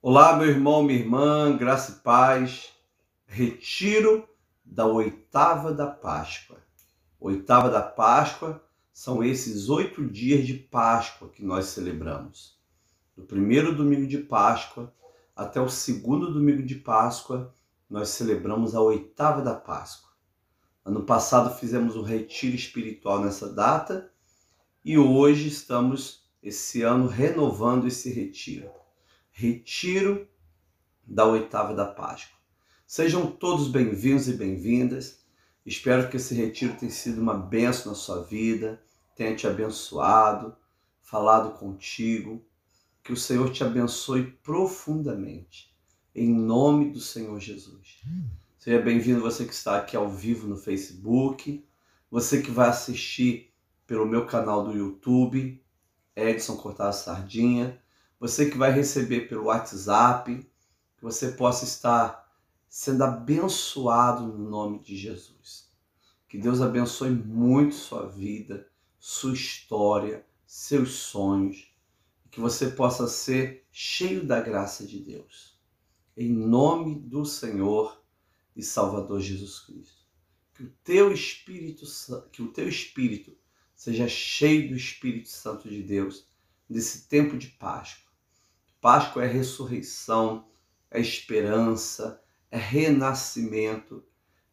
Olá, meu irmão, minha irmã, graça e paz. Retiro da oitava da Páscoa. Oitava da Páscoa são esses 8 dias de Páscoa que nós celebramos. Do primeiro domingo de Páscoa até o segundo domingo de Páscoa, nós celebramos a oitava da Páscoa. Ano passado fizemos um retiro espiritual nessa data e hoje estamos, esse ano, renovando esse retiro. Retiro da oitava da Páscoa. Sejam todos bem-vindos e bem-vindas. Espero que esse retiro tenha sido uma bênção na sua vida, tenha te abençoado, falado contigo. Que o Senhor te abençoe profundamente. Em nome do Senhor Jesus. Seja bem-vindo você que está aqui ao vivo no Facebook, você que vai assistir pelo meu canal do YouTube, Edson Cortaz Sardinha, você que vai receber pelo WhatsApp, que você possa estar sendo abençoado no nome de Jesus. Que Deus abençoe muito sua vida, sua história, seus sonhos, que você possa ser cheio da graça de Deus. Em nome do Senhor e Salvador Jesus Cristo. Que o teu espírito seja cheio do Espírito Santo de Deus nesse tempo de Páscoa. Páscoa é ressurreição, é esperança, é renascimento.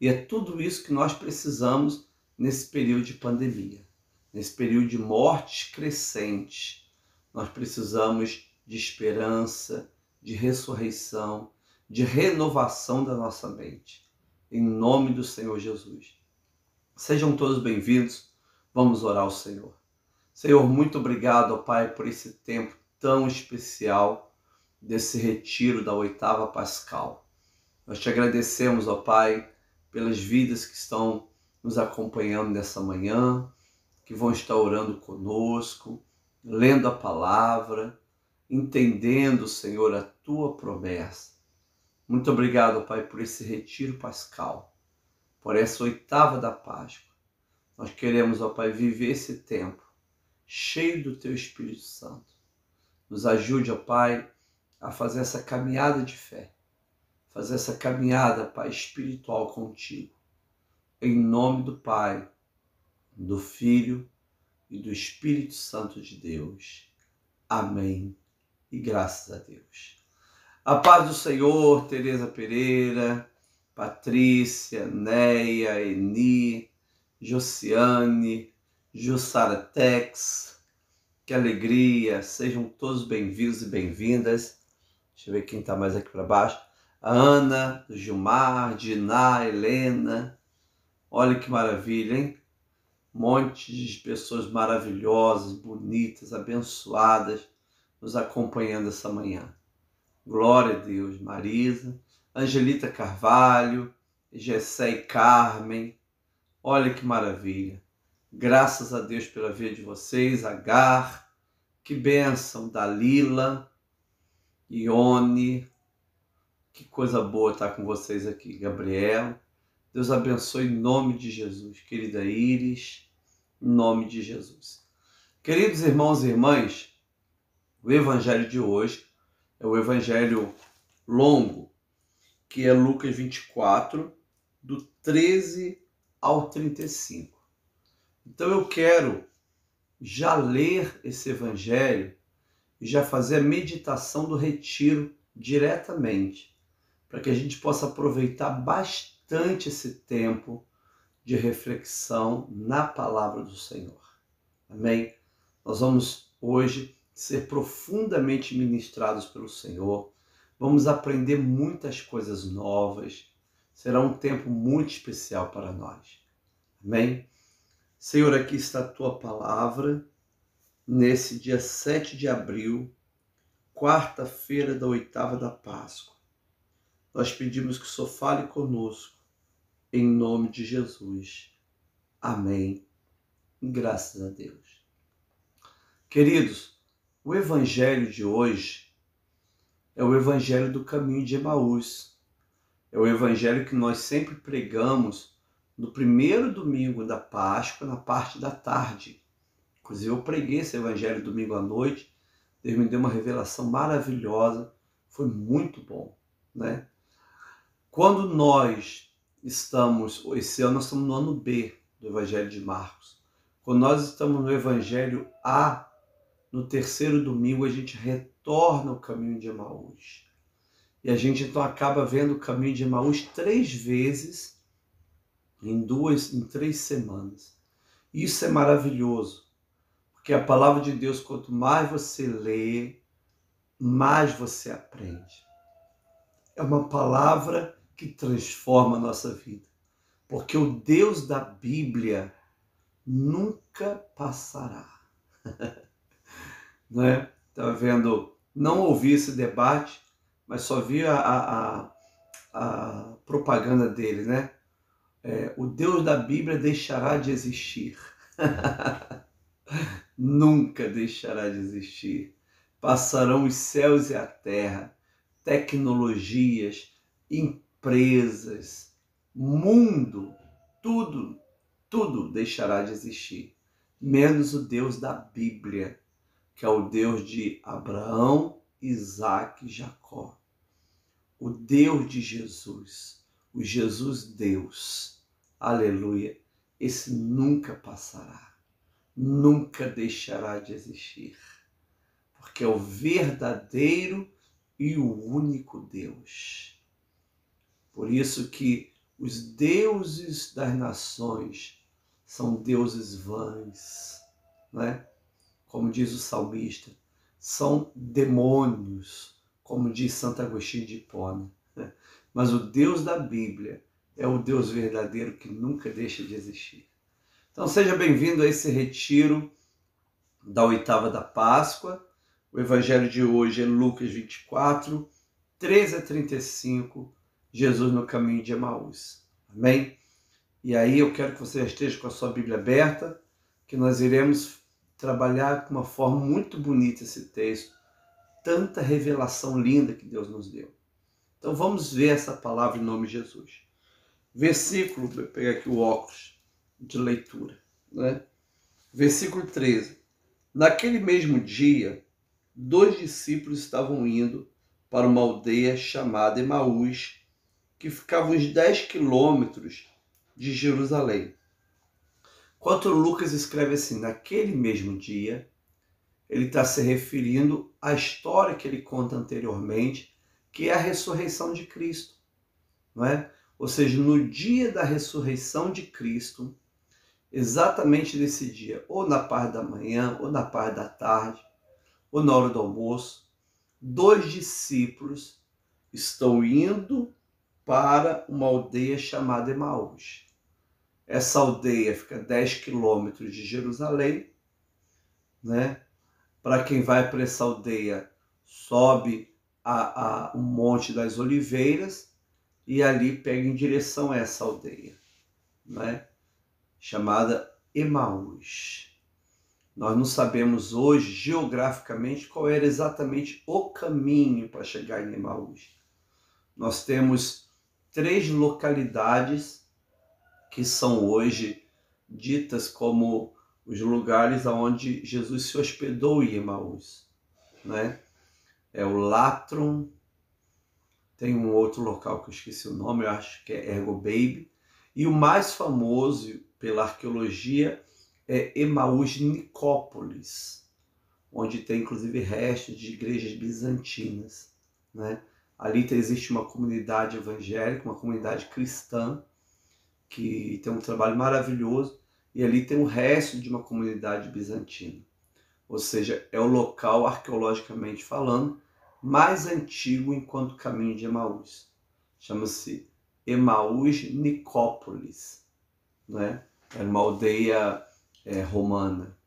E é tudo isso que nós precisamos nesse período de pandemia, nesse período de mortes crescentes. Nós precisamos de esperança, de ressurreição, de renovação da nossa mente. Em nome do Senhor Jesus. Sejam todos bem-vindos. Vamos orar ao Senhor. Senhor, muito obrigado, ó Pai, por esse tempo tão especial desse retiro da oitava pascal. Nós te agradecemos, ó Pai, pelas vidas que estão nos acompanhando nessa manhã, que vão estar orando conosco, lendo a palavra, entendendo, Senhor, a tua promessa. Muito obrigado, ó Pai, por esse retiro pascal, por essa oitava da Páscoa. Nós queremos, ó Pai, viver esse tempo cheio do teu Espírito Santo. Nos ajude, ó Pai, a fazer essa caminhada de fé, fazer essa caminhada, Pai, espiritual contigo. Em nome do Pai, do Filho e do Espírito Santo de Deus. Amém. E graças a Deus. A paz do Senhor, Tereza Pereira, Patrícia, Neia, Eni, Josiane, Jussara Tex. Que alegria, sejam todos bem-vindos e bem-vindas. Deixa eu ver quem está mais aqui para baixo. A Ana, Gilmar, Diná, Helena. Olha que maravilha, hein? Um monte de pessoas maravilhosas, bonitas, abençoadas, nos acompanhando essa manhã. Glória a Deus. Marisa, Angelita Carvalho, Gessé e Carmen. Olha que maravilha. Graças a Deus pela vida de vocês. Agar, que bênção. Dalila, Ione, que coisa boa estar com vocês aqui. Gabriel, Deus abençoe em nome de Jesus. Querida Iris, em nome de Jesus. Queridos irmãos e irmãs, o evangelho de hoje é o evangelho longo, que é Lucas 24, do 13 ao 35. Então eu quero já ler esse evangelho e já fazer a meditação do retiro diretamente, para que a gente possa aproveitar bastante esse tempo de reflexão na palavra do Senhor. Amém? Nós vamos hoje ser profundamente ministrados pelo Senhor, vamos aprender muitas coisas novas, será um tempo muito especial para nós. Amém? Senhor, aqui está a tua palavra, nesse dia 7 de abril, quarta-feira da oitava da Páscoa. Nós pedimos que o Senhor fale conosco, em nome de Jesus. Amém. Graças a Deus. Queridos, o evangelho de hoje é o evangelho do caminho de Emaús. É o evangelho que nós sempre pregamos no primeiro domingo da Páscoa, na parte da tarde. Inclusive eu preguei esse evangelho domingo à noite, Deus me deu uma revelação maravilhosa, Foi muito bom, né? Quando nós estamos, esse ano nós estamos no ano B do Evangelho de Marcos. Quando nós estamos no Evangelho A, no terceiro domingo, a gente retorna ao caminho de Emaús. E a gente então acaba vendo o caminho de Emaús 3 vezes em 3 semanas. Isso é maravilhoso, porque a palavra de Deus, quanto mais você lê, mais você aprende. É uma palavra que transforma a nossa vida, porque o Deus da Bíblia nunca passará. Não é? Estava vendo, não ouvi esse debate, mas só vi a propaganda dele, né? O Deus da Bíblia deixará de existir. Nunca deixará de existir. Passarão os céus e a terra, tecnologias, empresas, mundo, tudo deixará de existir, menos o Deus da Bíblia, que é o Deus de Abraão, Isaque e Jacó. O Deus de Jesus, o Jesus Deus, aleluia, esse nunca passará, nunca deixará de existir, porque é o verdadeiro e o único Deus. Por isso que os deuses das nações são deuses vãs, né? Como diz o salmista, são demônios, como diz Santo Agostinho de Hipona. Mas o Deus da Bíblia é o Deus verdadeiro que nunca deixa de existir. Então seja bem-vindo a esse retiro da oitava da Páscoa. O evangelho de hoje é Lucas 24, 13 a 35, Jesus no caminho de Emaús. Amém? E aí eu quero que você esteja com a sua Bíblia aberta, que nós iremos trabalhar com uma forma muito bonita esse texto, tanta revelação linda que Deus nos deu. Então vamos ver essa palavra em nome de Jesus. Versículo, vou pegar aqui o óculos de leitura, né? Versículo 13. Naquele mesmo dia, 2 discípulos estavam indo para uma aldeia chamada Emaús, que ficava uns 10 quilômetros de Jerusalém. Enquanto Lucas escreve assim, naquele mesmo dia, ele está se referindo à história que ele conta anteriormente, que é a ressurreição de Cristo, não é? Ou seja, no dia da ressurreição de Cristo, exatamente nesse dia, ou na parte da manhã, ou na parte da tarde, ou na hora do almoço, 2 discípulos estão indo para uma aldeia chamada Emaús. Essa aldeia fica a 10 quilômetros de Jerusalém, né? Para quem vai para essa aldeia, sobe o Monte das Oliveiras e ali pega em direção a essa aldeia, né? Chamada Emaús. Nós não sabemos hoje, geograficamente, qual era exatamente o caminho para chegar em Emaús. Nós temos 3 localidades que são hoje ditas como os lugares onde Jesus se hospedou em Emaús, né? É o Latron, tem um outro local que eu esqueci o nome, eu acho que é Ergo Baby, e o mais famoso pela arqueologia é Emaús Nicópolis, onde tem inclusive restos de igrejas bizantinas, né? Ali existe uma comunidade evangélica, uma comunidade cristã, que tem um trabalho maravilhoso, e ali tem o resto de uma comunidade bizantina. Ou seja, é o local, arqueologicamente falando, mais antigo enquanto caminho de Emaús. Chama-se Emaús Nicópolis, né? Era uma aldeia romana.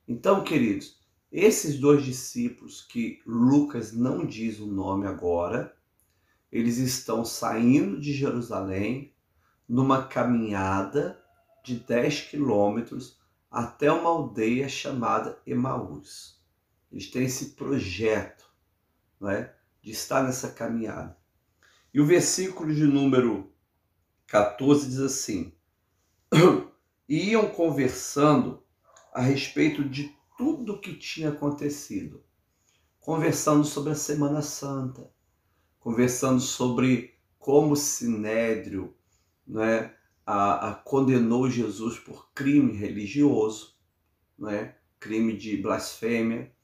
Então, queridos, esses 2 discípulos, que Lucas não diz o nome agora, eles estão saindo de Jerusalém numa caminhada de 10 quilômetros até uma aldeia chamada Emaús. Eles têm esse projeto, não é, de estar nessa caminhada. E o versículo de número 14 diz assim: e iam conversando a respeito de tudo o que tinha acontecido, conversando sobre a Semana Santa, conversando sobre como o Sinédrio, né, condenou Jesus por crime religioso, né, crime de blasfêmia,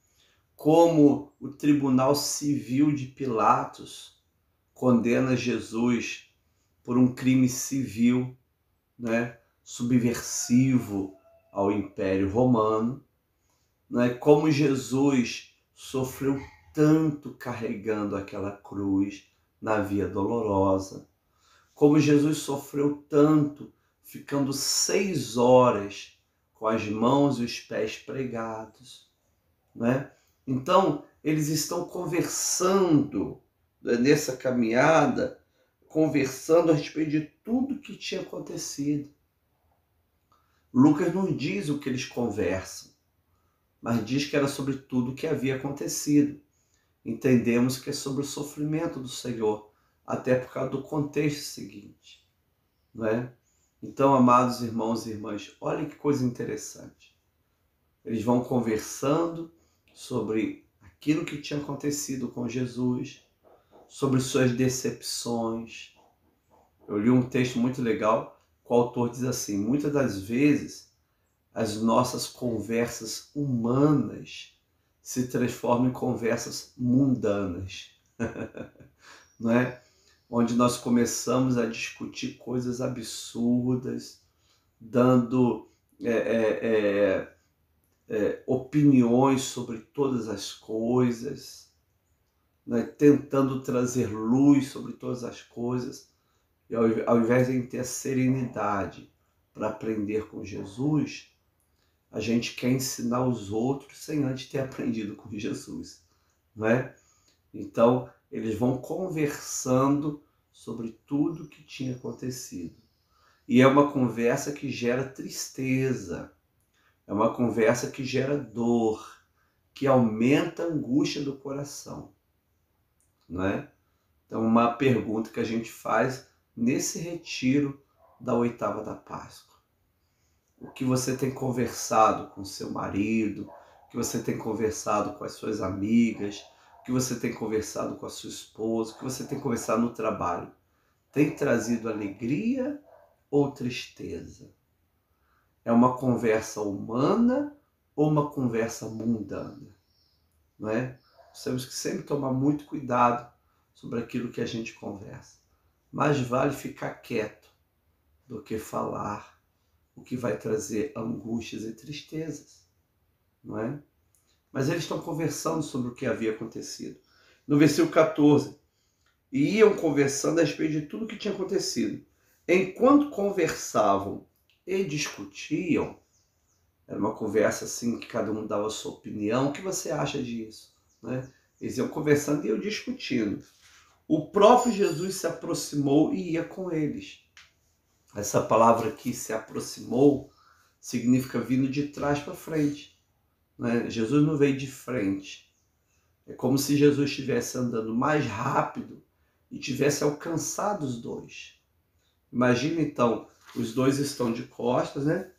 como o Tribunal Civil de Pilatos condena Jesus por um crime civil, né, subversivo ao Império Romano, né, como Jesus sofreu tanto carregando aquela cruz na Via Dolorosa, como Jesus sofreu tanto ficando 6 horas com as mãos e os pés pregados, né? Então, eles estão conversando nessa caminhada, conversando a respeito de tudo que tinha acontecido. Lucas não diz o que eles conversam, mas diz que era sobre tudo o que havia acontecido. Entendemos que é sobre o sofrimento do Senhor, até por causa do contexto seguinte, não é? Então, amados irmãos e irmãs, olha que coisa interessante. Eles vão conversando sobre aquilo que tinha acontecido com Jesus, sobre suas decepções. Eu li um texto muito legal, o autor diz assim: muitas das vezes as nossas conversas humanas se transformam em conversas mundanas, não é? Onde nós começamos a discutir coisas absurdas, dando opiniões sobre todas as coisas, né? Tentando trazer luz sobre todas as coisas, e ao invés de ter a serenidade para aprender com Jesus, a gente quer ensinar os outros sem antes ter aprendido com Jesus, não é? Então, eles vão conversando sobre tudo que tinha acontecido. E é uma conversa que gera tristeza, é uma conversa que gera dor, que aumenta a angústia do coração, não é? Então, uma pergunta que a gente faz nesse retiro da oitava da Páscoa. O que você tem conversado com seu marido, o que você tem conversado com as suas amigas, o que você tem conversado com a sua esposa, o que você tem conversado no trabalho, tem trazido alegria ou tristeza? É uma conversa humana ou uma conversa mundana? Não é? Nós temos que sempre tomar muito cuidado sobre aquilo que a gente conversa. Mais vale ficar quieto do que falar o que vai trazer angústias e tristezas, não é? Mas eles estão conversando sobre o que havia acontecido. No versículo 14, e iam conversando a respeito de tudo o que tinha acontecido. Enquanto conversavam e discutiam, era uma conversa assim que cada um dava a sua opinião, o que você acha disso? Né? Eles iam conversando e iam discutindo. O próprio Jesus se aproximou e ia com eles. Essa palavra aqui, se aproximou, significa vindo de trás para frente, né? Jesus não veio de frente. É como se Jesus estivesse andando mais rápido e tivesse alcançado os dois. Imagina então, os dois estão de costas, né?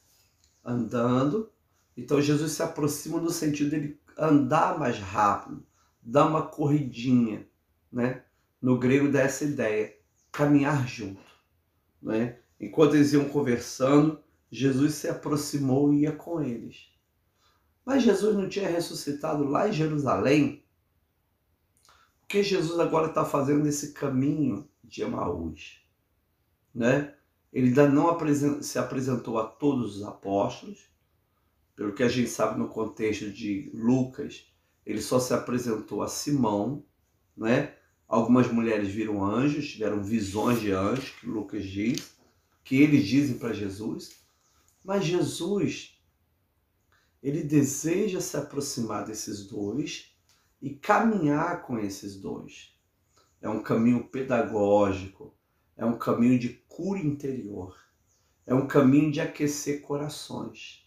Andando. Então Jesus se aproxima no sentido dele andar mais rápido, dar uma corridinha, né? No grego dá essa ideia, caminhar junto, né? Enquanto eles iam conversando, Jesus se aproximou e ia com eles. Mas Jesus não tinha ressuscitado lá em Jerusalém? O que Jesus agora está fazendo nesse caminho de Emaús? Né? Ele ainda não se apresentou a todos os apóstolos. Pelo que a gente sabe no contexto de Lucas, ele só se apresentou a Simão, né? Algumas mulheres viram anjos, tiveram visões de anjos, que Lucas diz, que eles dizem para Jesus. Mas Jesus, ele deseja se aproximar desses dois e caminhar com esses dois. É um caminho pedagógico, é um caminho de cura interior, é um caminho de aquecer corações,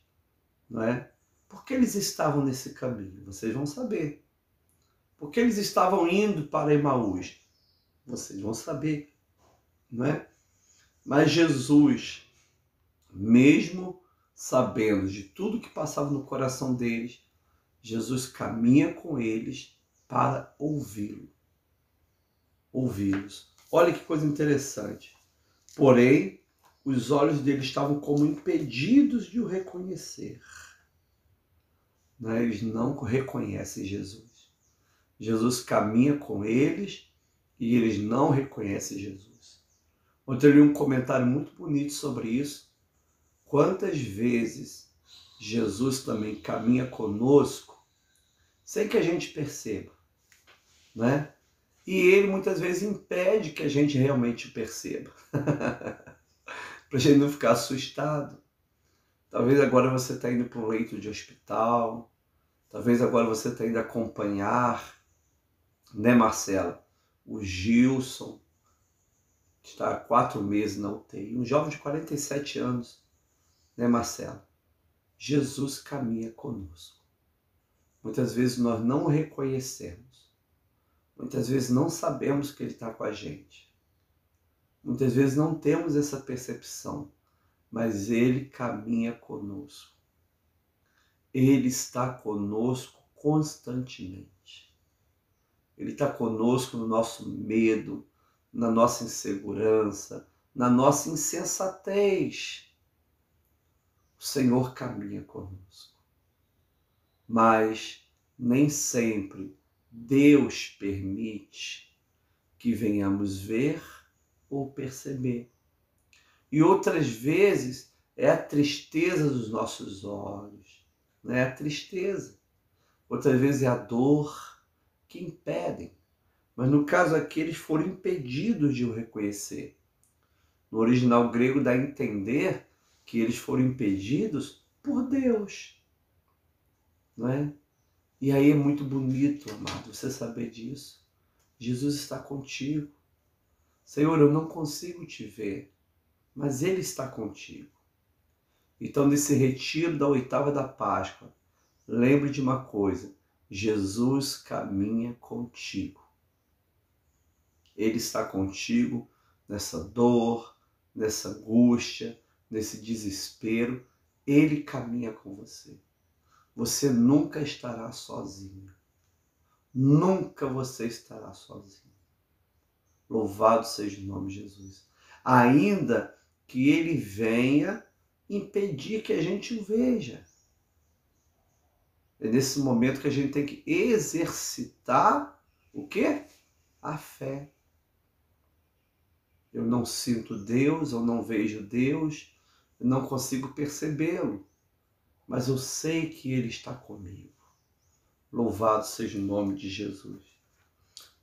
não é? Por que eles estavam nesse caminho? Vocês vão saber. Por que eles estavam indo para Emaús? Vocês vão saber, não é? Mas Jesus, mesmo sabendo de tudo que passava no coração deles, Jesus caminha com eles para ouvi-lo. ouvi-los. Olha que coisa interessante. Porém, os olhos dele estavam como impedidos de o reconhecer. Eles não reconhecem Jesus. Jesus caminha com eles e eles não reconhecem Jesus. Ontem eu li um comentário muito bonito sobre isso. Quantas vezes Jesus também caminha conosco sem que a gente perceba, né? E ele muitas vezes impede que a gente realmente perceba. Para a gente não ficar assustado. Talvez agora você está indo para um leito de hospital. Talvez agora você está indo acompanhar, né, Marcela? O Gilson, que está há 4 meses na UTI. Um jovem de 47 anos, né, Marcela? Jesus caminha conosco. Muitas vezes nós não o reconhecemos. Muitas vezes não sabemos que ele está com a gente. Muitas vezes não temos essa percepção, mas ele caminha conosco. Ele está conosco constantemente. Ele está conosco no nosso medo, na nossa insegurança, na nossa insensatez. O Senhor caminha conosco. Mas nem sempre Deus permite que venhamos ver ou perceber. E outras vezes é a tristeza dos nossos olhos, né? A tristeza. Outras vezes é a dor que impedem. Mas no caso aqui eles foram impedidos de o reconhecer. No original grego dá a entender que eles foram impedidos por Deus, não é? E aí é muito bonito, amado, você saber disso. Jesus está contigo. Senhor, eu não consigo te ver, mas Ele está contigo. Então, nesse retiro da 8ª da Páscoa, lembre de uma coisa: Jesus caminha contigo. Ele está contigo nessa dor, nessa angústia, nesse desespero. Ele caminha com você. Você nunca estará sozinho. Nunca você estará sozinho. Louvado seja o nome de Jesus. Ainda que ele venha impedir que a gente o veja. É nesse momento que a gente tem que exercitar o quê? A fé. Eu não sinto Deus, eu não vejo Deus, eu não consigo percebê-lo, mas eu sei que Ele está comigo. Louvado seja o nome de Jesus.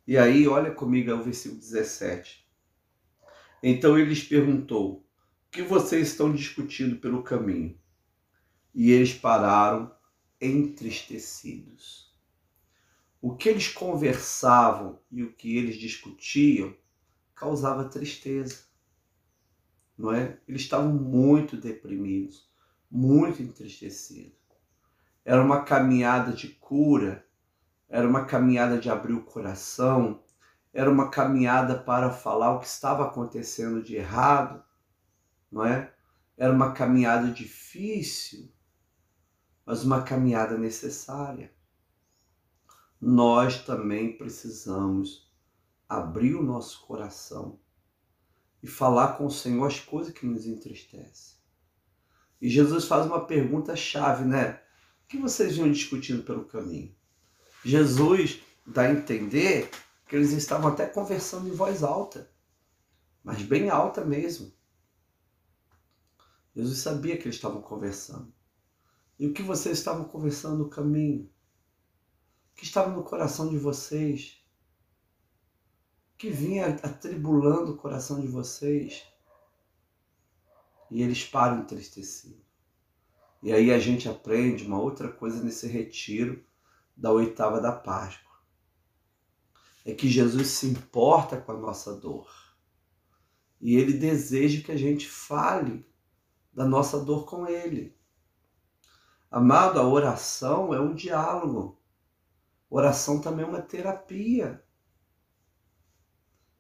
E aí, olha comigo o versículo 17. Então ele lhes perguntou: o que vocês estão discutindo pelo caminho? E eles pararam entristecidos. O que eles conversavam e o que eles discutiam causava tristeza, não é? Eles estavam muito deprimidos, muito entristecidos. Era uma caminhada de cura, era uma caminhada de abrir o coração, era uma caminhada para falar o que estava acontecendo de errado, não é? Era uma caminhada difícil, mas uma caminhada necessária. Nós também precisamos abrir o nosso coração e falar com o Senhor as coisas que nos entristecem. E Jesus faz uma pergunta chave, né? O que vocês vinham discutindo pelo caminho? Jesus dá a entender que eles estavam até conversando em voz alta, mas bem alta mesmo. Jesus sabia que eles estavam conversando. E o que vocês estavam conversando no caminho? O que estava no coração de vocês? O que vinha atribulando o coração de vocês? E eles param entristecidos. E aí a gente aprende uma outra coisa nesse retiro da 8ª da Páscoa. É que Jesus se importa com a nossa dor. E Ele deseja que a gente fale da nossa dor com Ele. Amado, a oração é um diálogo. Oração também é uma terapia.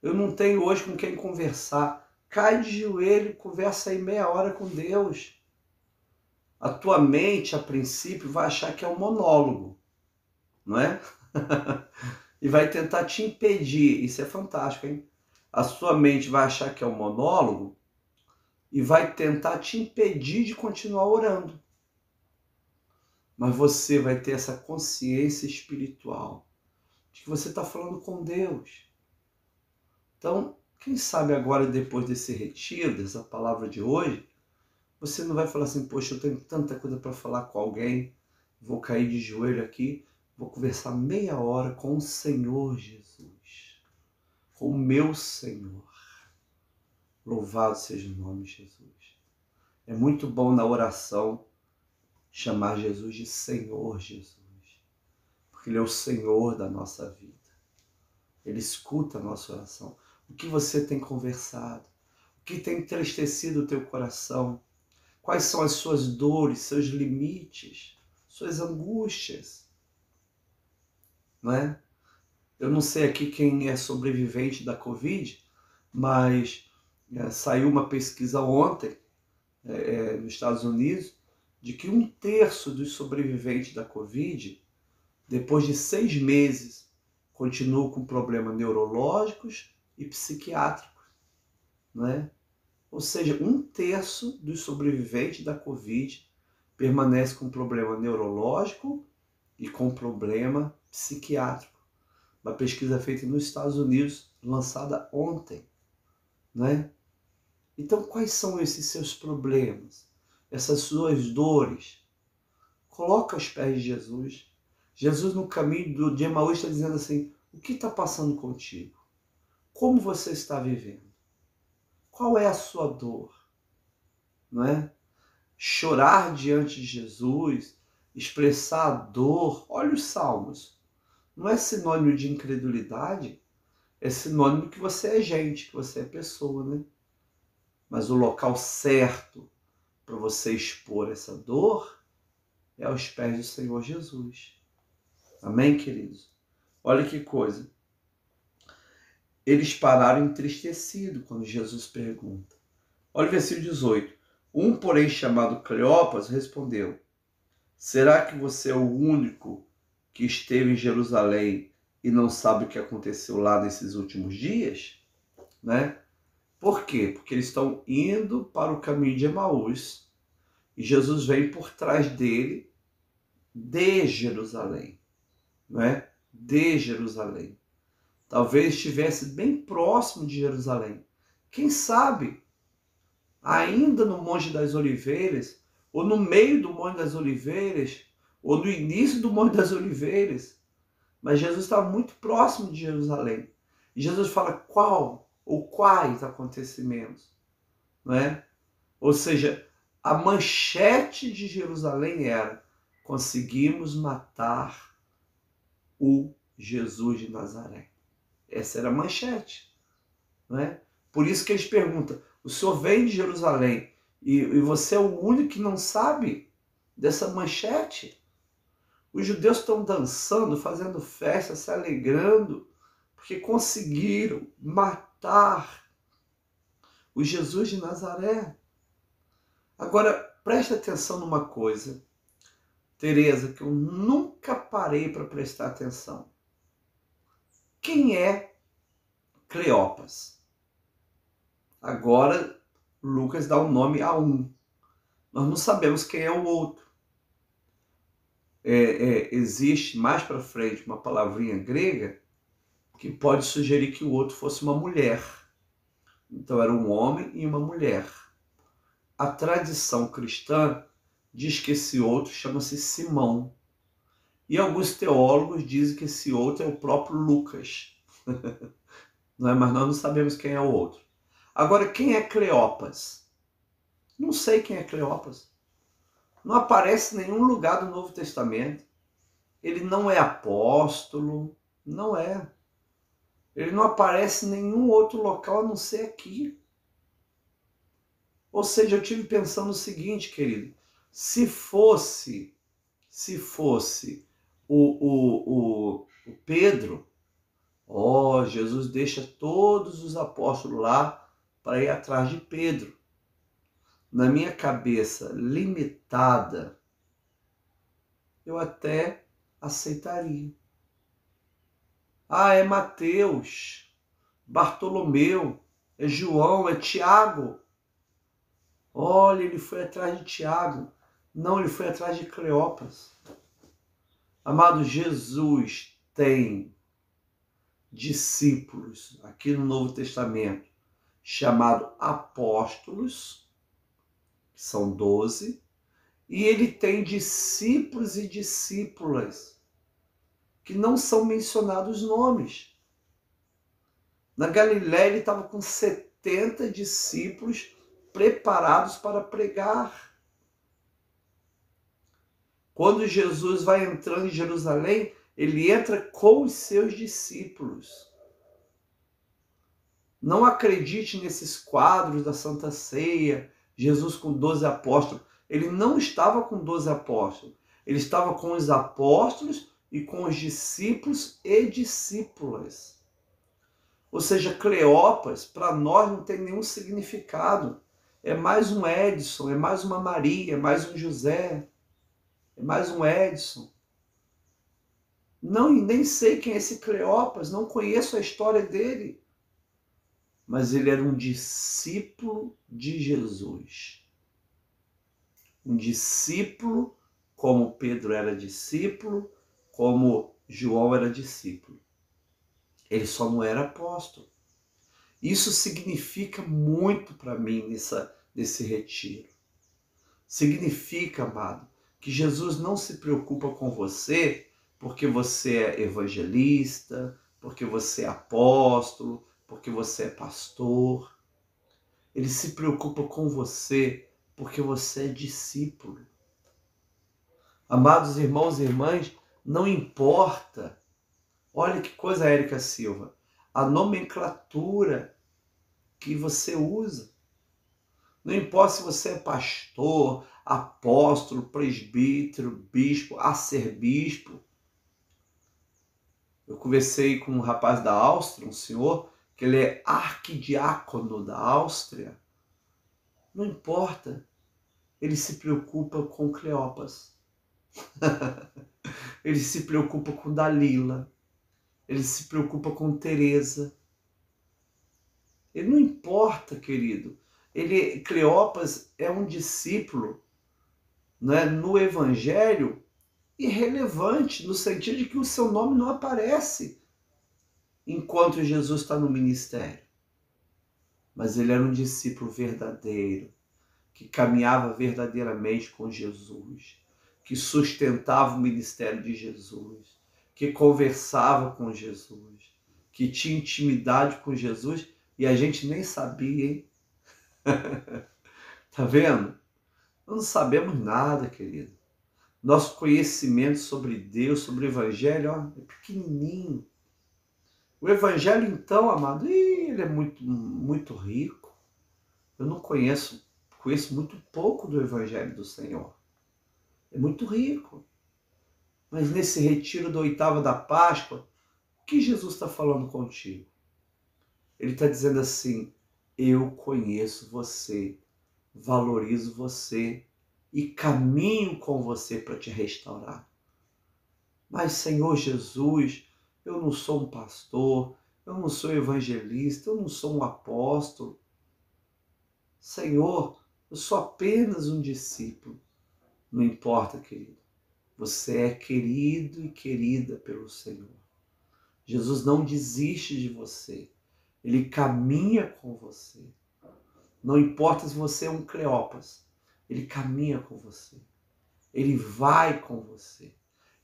Eu não tenho hoje com quem conversar. Cai de joelho e conversa aí meia hora com Deus. A tua mente, a princípio, vai achar que é um monólogo, não é? e vai tentar te impedir. Isso é fantástico, hein? A sua mente vai achar que é um monólogo e vai tentar te impedir de continuar orando. Mas você vai ter essa consciência espiritual de que você está falando com Deus. Então, quem sabe agora, depois desse retiro, dessa palavra de hoje, você não vai falar assim, poxa, eu tenho tanta coisa para falar com alguém, vou cair de joelho aqui, vou conversar meia hora com o Senhor Jesus, com o meu Senhor. Louvado seja o nome de Jesus. É muito bom na oração chamar Jesus de Senhor Jesus, porque Ele é o Senhor da nossa vida. Ele escuta a nossa oração. O que você tem conversado? O que tem entristecido o teu coração? Quais são as suas dores, seus limites, suas angústias? Não é? Eu não sei aqui quem é sobrevivente da Covid, mas saiu uma pesquisa ontem nos Estados Unidos de que 1/3 dos sobreviventes da Covid, depois de 6 meses, continuam com problemas neurológicos e psiquiátricos, não é? Ou seja, 1/3 dos sobreviventes da Covid permanece com problema neurológico e com problema psiquiátrico. Uma pesquisa feita nos Estados Unidos, lançada ontem, né? Então, quais são esses seus problemas? Essas suas dores? Coloca aos pés de Jesus. Jesus, no caminho de Emaús, está dizendo assim, o que está passando contigo? Como você está vivendo? Qual é a sua dor? Não é? Chorar diante de Jesus, expressar a dor. Olha os salmos. Não é sinônimo de incredulidade, é sinônimo que você é gente, que você é pessoa, né? Mas o local certo para você expor essa dor é aos pés do Senhor Jesus. Amém, queridos? Olha que coisa. Eles pararam entristecidos quando Jesus pergunta. Olha o versículo 18. Um, porém, chamado Cleopas, respondeu, será que você é o único que esteve em Jerusalém e não sabe o que aconteceu lá nesses últimos dias? Né? Por quê? Porque eles estão indo para o caminho de Emaús e Jesus vem por trás dele de Jerusalém. Né? De Jerusalém. Talvez estivesse bem próximo de Jerusalém. Quem sabe, ainda no Monte das Oliveiras, ou no meio do Monte das Oliveiras, ou no início do Monte das Oliveiras. Mas Jesus estava muito próximo de Jerusalém. E Jesus fala qual ou quais acontecimentos. Não é? Ou seja, a manchete de Jerusalém era: conseguimos matar o Jesus de Nazaré. Essa era a manchete. Não é? Por isso que eles perguntam, o senhor vem de Jerusalém e você é o único que não sabe dessa manchete? Os judeus estão dançando, fazendo festa, se alegrando, porque conseguiram matar o Jesus de Nazaré. Agora, preste atenção numa coisa, Tereza, que eu nunca parei para prestar atenção. Quem é Cleopas? Agora, Lucas dá o nome a um. Nós não sabemos quem é o outro. Existe mais para frente uma palavrinha grega que pode sugerir que o outro fosse uma mulher. Então era um homem e uma mulher. A tradição cristã diz que esse outro chama-se Simão. E alguns teólogos dizem que esse outro é o próprio Lucas. Não é? Mas nós não sabemos quem é o outro. Agora, quem é Cleopas? Não sei quem é Cleopas. Não aparece em nenhum lugar do Novo Testamento. Ele não é apóstolo, não é. Ele não aparece em nenhum outro local a não ser aqui. Ou seja, eu tive pensando o seguinte, querido, se fosse o Pedro, Jesus deixa todos os apóstolos lá para ir atrás de Pedro. Na minha cabeça limitada, eu até aceitaria. Ah, é Mateus, Bartolomeu, é João, é Tiago. Olha, ele foi atrás de Tiago. Não, ele foi atrás de Cleopas. Amado, Jesus tem discípulos aqui no Novo Testamento, chamado apóstolos, que são 12, e ele tem discípulos e discípulas que não são mencionados nomes. Na Galiléia ele estava com 70 discípulos preparados para pregar. Quando Jesus vai entrando em Jerusalém, ele entra com os seus discípulos. Não acredite nesses quadros da Santa Ceia, Jesus com 12 apóstolos. Ele não estava com 12 apóstolos. Ele estava com os apóstolos e com os discípulos e discípulas. Ou seja, Cleopas, para nós, não tem nenhum significado. É mais um Edson, é mais uma Maria, é mais um José, é mais um Edson. Não, nem sei quem é esse Cleopas, não conheço a história dele. Mas ele era um discípulo de Jesus. Um discípulo, como Pedro era discípulo, como João era discípulo. Ele só não era apóstolo. Isso significa muito para mim nesse retiro. Significa, amado, que Jesus não se preocupa com você porque você é evangelista, porque você é apóstolo, porque você é pastor. Ele se preocupa com você porque você é discípulo. Amados irmãos e irmãs, não importa. Olha que coisa, Érica Silva. A nomenclatura que você usa. Não importa se você é pastor, apóstolo, presbítero, bispo, arcebispo. Eu conversei com um rapaz da Áustria, um senhor, que ele é arquidiácono da Áustria. Não importa. Ele se preocupa com Cleopas. Ele se preocupa com Dalila. Ele se preocupa com Teresa. Ele não importa, querido. Cleopas é um discípulo, né, no Evangelho irrelevante, no sentido de que o seu nome não aparece enquanto Jesus está no ministério. Mas ele era um discípulo verdadeiro, que caminhava verdadeiramente com Jesus, que sustentava o ministério de Jesus, que conversava com Jesus, que tinha intimidade com Jesus e a gente nem sabia, hein? Tá vendo? Nós não sabemos nada, querido. Nosso conhecimento sobre Deus, sobre o Evangelho, ó, é pequenininho. O Evangelho, então, amado, ele é muito, muito rico. Eu não conheço muito pouco do Evangelho do Senhor. É muito rico. Mas nesse retiro da oitava da Páscoa, o que Jesus está falando contigo? Ele está dizendo assim, eu conheço você, valorizo você e caminho com você para te restaurar. Mas, Senhor Jesus, eu não sou um pastor, eu não sou evangelista, eu não sou um apóstolo. Senhor, eu sou apenas um discípulo. Não importa, querido. Você é querido e querida pelo Senhor. Jesus não desiste de você. Ele caminha com você. Não importa se você é um Cleopas. Ele caminha com você. Ele vai com você.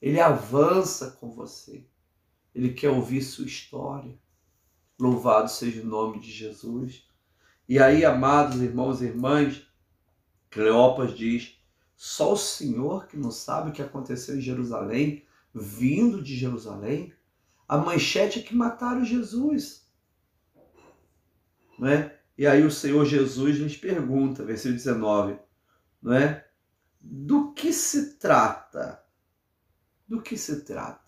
Ele avança com você. Ele quer ouvir sua história. Louvado seja o nome de Jesus. E aí, amados irmãos e irmãs, Cleopas diz, só o Senhor que não sabe o que aconteceu em Jerusalém, vindo de Jerusalém, a manchete é que mataram Jesus. Não é? E aí o Senhor Jesus lhes pergunta, versículo 19, não é? Do que se trata? Do que se trata?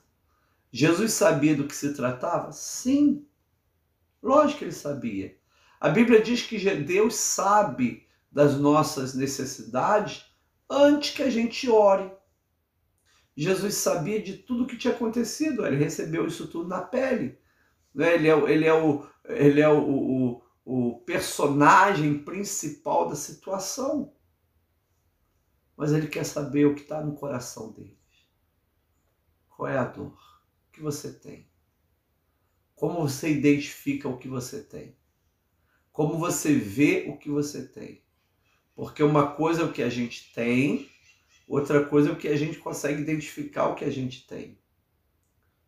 Jesus sabia do que se tratava? Sim, lógico que ele sabia. A Bíblia diz que Deus sabe das nossas necessidades antes que a gente ore. Jesus sabia de tudo que tinha acontecido, ele recebeu isso tudo na pele. Né? Ele é o personagem principal da situação. Mas ele quer saber o que está no coração deles. Qual é a dor? O que você tem? Como você identifica o que você tem? Como você vê o que você tem? Porque uma coisa é o que a gente tem, outra coisa é o que a gente consegue identificar o que a gente tem.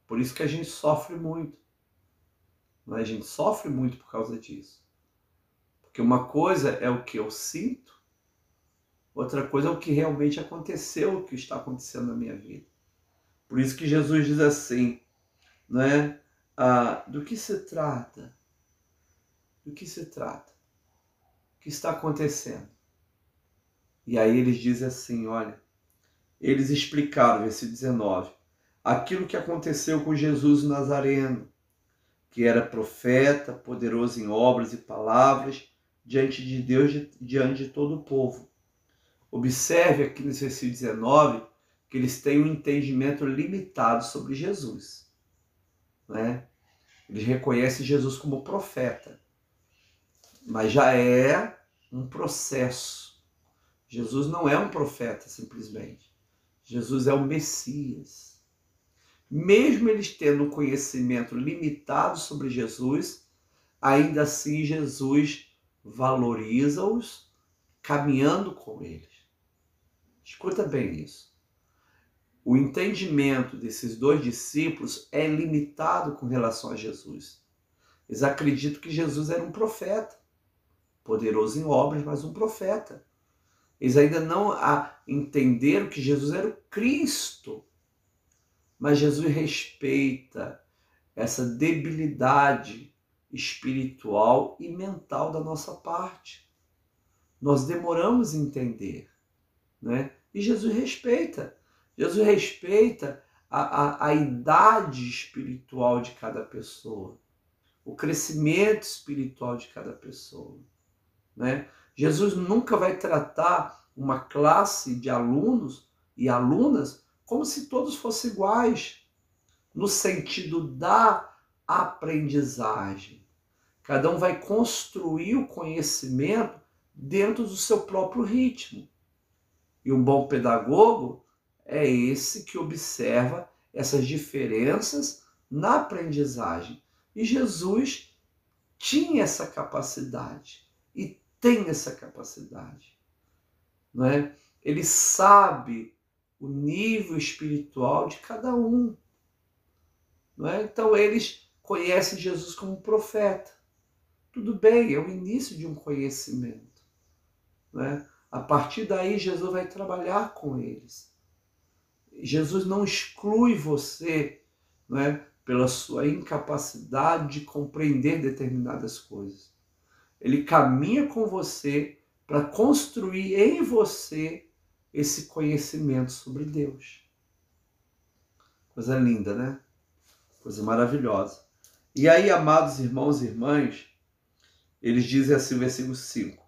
Por isso que a gente sofre muito. Não é? A gente sofre muito por causa disso. Porque uma coisa é o que eu sinto, outra coisa é o que realmente aconteceu, o que está acontecendo na minha vida. Por isso que Jesus diz assim, né? Do que se trata? Do que se trata? O que está acontecendo? E aí eles dizem assim, olha, eles explicaram, versículo 19, aquilo que aconteceu com Jesus Nazareno, que era profeta, poderoso em obras e palavras, diante de Deus, diante de todo o povo. Observe aqui no versículo 19 que eles têm um entendimento limitado sobre Jesus. Né? Eles reconhecem Jesus como profeta, mas já é um processo. Jesus não é um profeta simplesmente. Jesus é o Messias. Mesmo eles tendo um conhecimento limitado sobre Jesus, ainda assim Jesus valoriza-os caminhando com eles. Escuta bem isso. O entendimento desses dois discípulos é limitado com relação a Jesus. Eles acreditam que Jesus era um profeta, poderoso em obras, mas um profeta. Eles ainda não entenderam que Jesus era o Cristo. Mas Jesus respeita essa debilidade espiritual e mental da nossa parte. Nós demoramos a entender, né? E Jesus respeita. Jesus respeita a idade espiritual de cada pessoa, o crescimento espiritual de cada pessoa, né? Jesus nunca vai tratar uma classe de alunos e alunas como se todos fossem iguais, no sentido da aprendizagem. Cada um vai construir o conhecimento dentro do seu próprio ritmo. E um bom pedagogo é esse que observa essas diferenças na aprendizagem. E Jesus tinha essa capacidade e tem essa capacidade. Não é? Ele sabe o nível espiritual de cada um. Não é? Então eles conhecem Jesus como profeta. Tudo bem, é o início de um conhecimento. Não é? A partir daí Jesus vai trabalhar com eles. Jesus não exclui você, não é? Pela sua incapacidade de compreender determinadas coisas. Ele caminha com você para construir em você esse conhecimento sobre Deus. Coisa linda, né? Coisa maravilhosa. E aí, amados irmãos e irmãs, eles dizem assim, versículo 5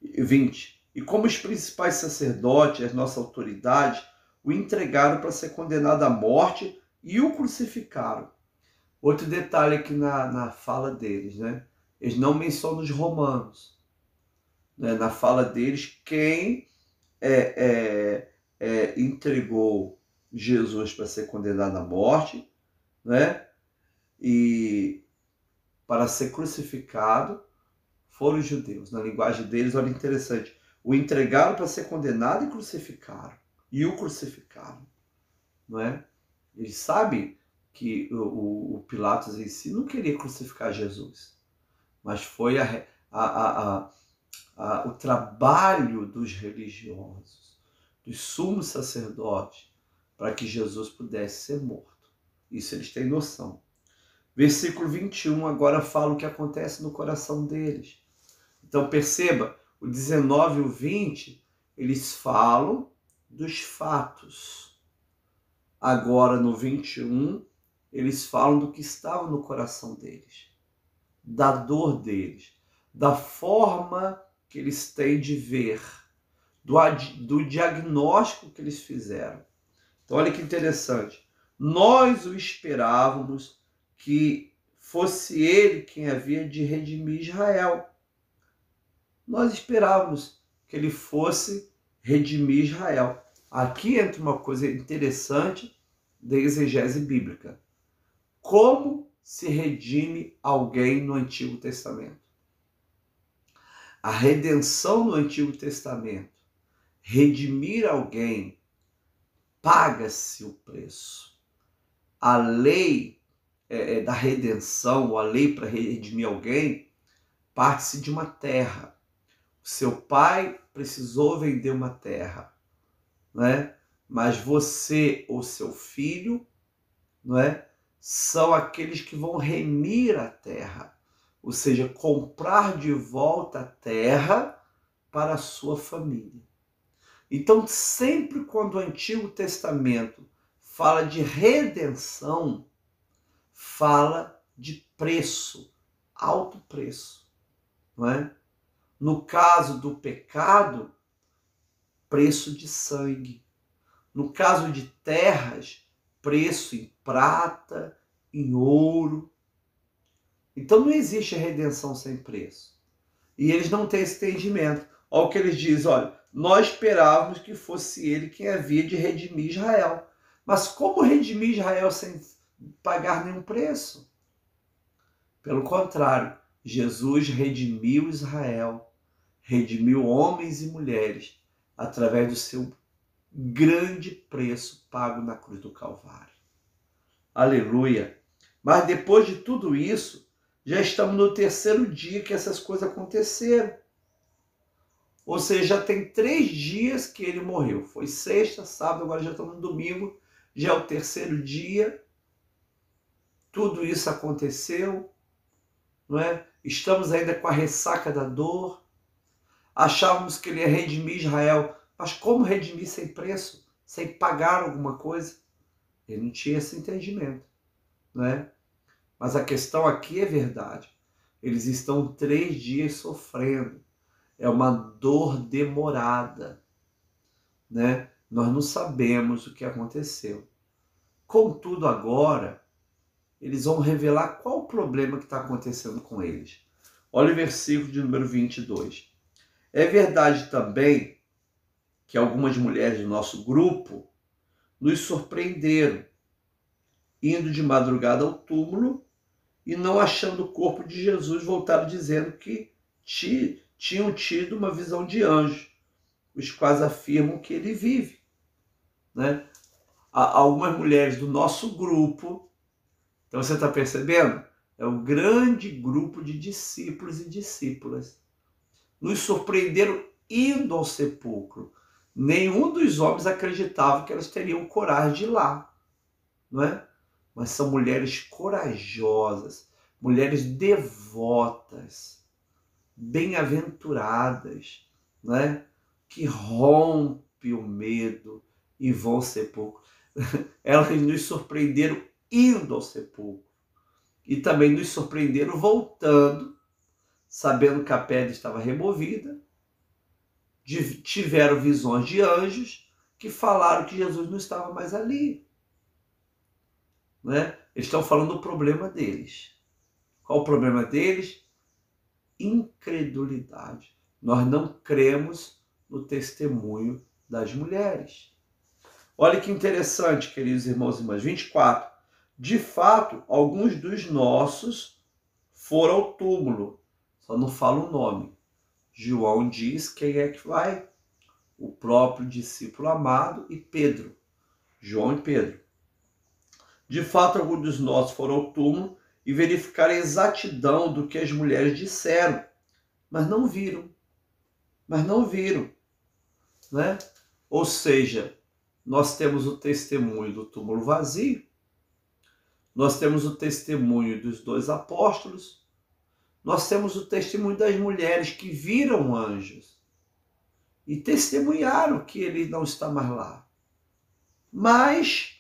e 20. E como os principais sacerdotes, as nossas autoridades, o entregaram para ser condenado à morte e o crucificaram. Outro detalhe aqui na fala deles, né? Eles não mencionam os romanos. Né? Na fala deles, quem entregou Jesus para ser condenado à morte, né? E para ser crucificado foram os judeus. Na linguagem deles, olha interessante, o entregaram para ser condenado e crucificaram. E o crucificaram. Não é? Eles sabem que o Pilatos em si não queria crucificar Jesus, mas foi o trabalho dos religiosos, dos sumos sacerdotes, para que Jesus pudesse ser morto. Isso eles têm noção. Versículo 21 agora fala o que acontece no coração deles. Então perceba, o 19 e o 20, eles falam dos fatos. Agora no 21, eles falam do que estava no coração deles, da dor deles, da forma que eles têm de ver, do diagnóstico que eles fizeram. Então, olha que interessante. Nós o esperávamos que fosse ele quem havia de redimir Israel. Nós esperávamos que ele fosse redimir Israel. Aqui entra uma coisa interessante da exegese bíblica. Como se redime alguém no Antigo Testamento? A redenção no Antigo Testamento, redimir alguém, paga-se o preço. A lei da redenção, ou a lei para redimir alguém, parte-se de uma terra. O seu pai precisou vender uma terra, né? Mas você ou seu filho, não é, são aqueles que vão remir a terra, ou seja, comprar de volta a terra para a sua família. Então, sempre quando o Antigo Testamento fala de redenção, fala de preço, alto preço, não é? No caso do pecado, preço de sangue. No caso de terras, preço em prata, em ouro. Então não existe redenção sem preço. E eles não têm esse entendimento. Olha o que eles dizem, olha, nós esperávamos que fosse ele quem havia de redimir Israel. Mas como redimir Israel sem pagar nenhum preço? Pelo contrário, Jesus redimiu Israel, redimiu homens e mulheres através do seu grande preço pago na cruz do Calvário. Aleluia! Mas depois de tudo isso, já estamos no terceiro dia que essas coisas aconteceram. Ou seja, já tem 3 dias que ele morreu. Foi sexta, sábado, agora já estamos no domingo. Já é o terceiro dia. Tudo isso aconteceu, não é? Estamos ainda com a ressaca da dor. Achávamos que ele ia redimir Israel. Mas como redimir sem preço? Sem pagar alguma coisa? Ele não tinha esse entendimento, não é? Mas a questão aqui é verdade. Eles estão 3 dias sofrendo. É uma dor demorada, né? Nós não sabemos o que aconteceu. Contudo, agora, eles vão revelar qual o problema que está acontecendo com eles. Olha o versículo de número 22. É verdade também que algumas mulheres do nosso grupo nos surpreenderam, indo de madrugada ao túmulo e não achando o corpo de Jesus, voltaram dizendo que tinham tido uma visão de anjo, os quais afirmam que ele vive, né? Algumas mulheres do nosso grupo, então você está percebendo? É um grande grupo de discípulos e discípulas. Nos surpreenderam indo ao sepulcro. Nenhum dos homens acreditava que elas teriam coragem de ir lá, não é? Mas são mulheres corajosas, mulheres devotas, bem-aventuradas, né? Que rompe o medo e vão ao sepulcro. Elas nos surpreenderam indo ao sepulcro e também nos surpreenderam voltando, sabendo que a pedra estava removida. Tiveram visões de anjos que falaram que Jesus não estava mais ali, né? Eles estão falando do problema deles. Qual o problema deles? Incredulidade. Nós não cremos no testemunho das mulheres. Olha que interessante, queridos irmãos e irmãs. 24. De fato, alguns dos nossos foram ao túmulo. Só não fala o nome. João diz quem é que vai. O próprio discípulo amado e Pedro. João e Pedro. De fato, alguns dos nossos foram ao túmulo e verificaram a exatidão do que as mulheres disseram, mas não viram. Né? Ou seja, nós temos o testemunho do túmulo vazio, nós temos o testemunho dos 2 apóstolos, nós temos o testemunho das mulheres que viram anjos e testemunharam que ele não está mais lá. Mas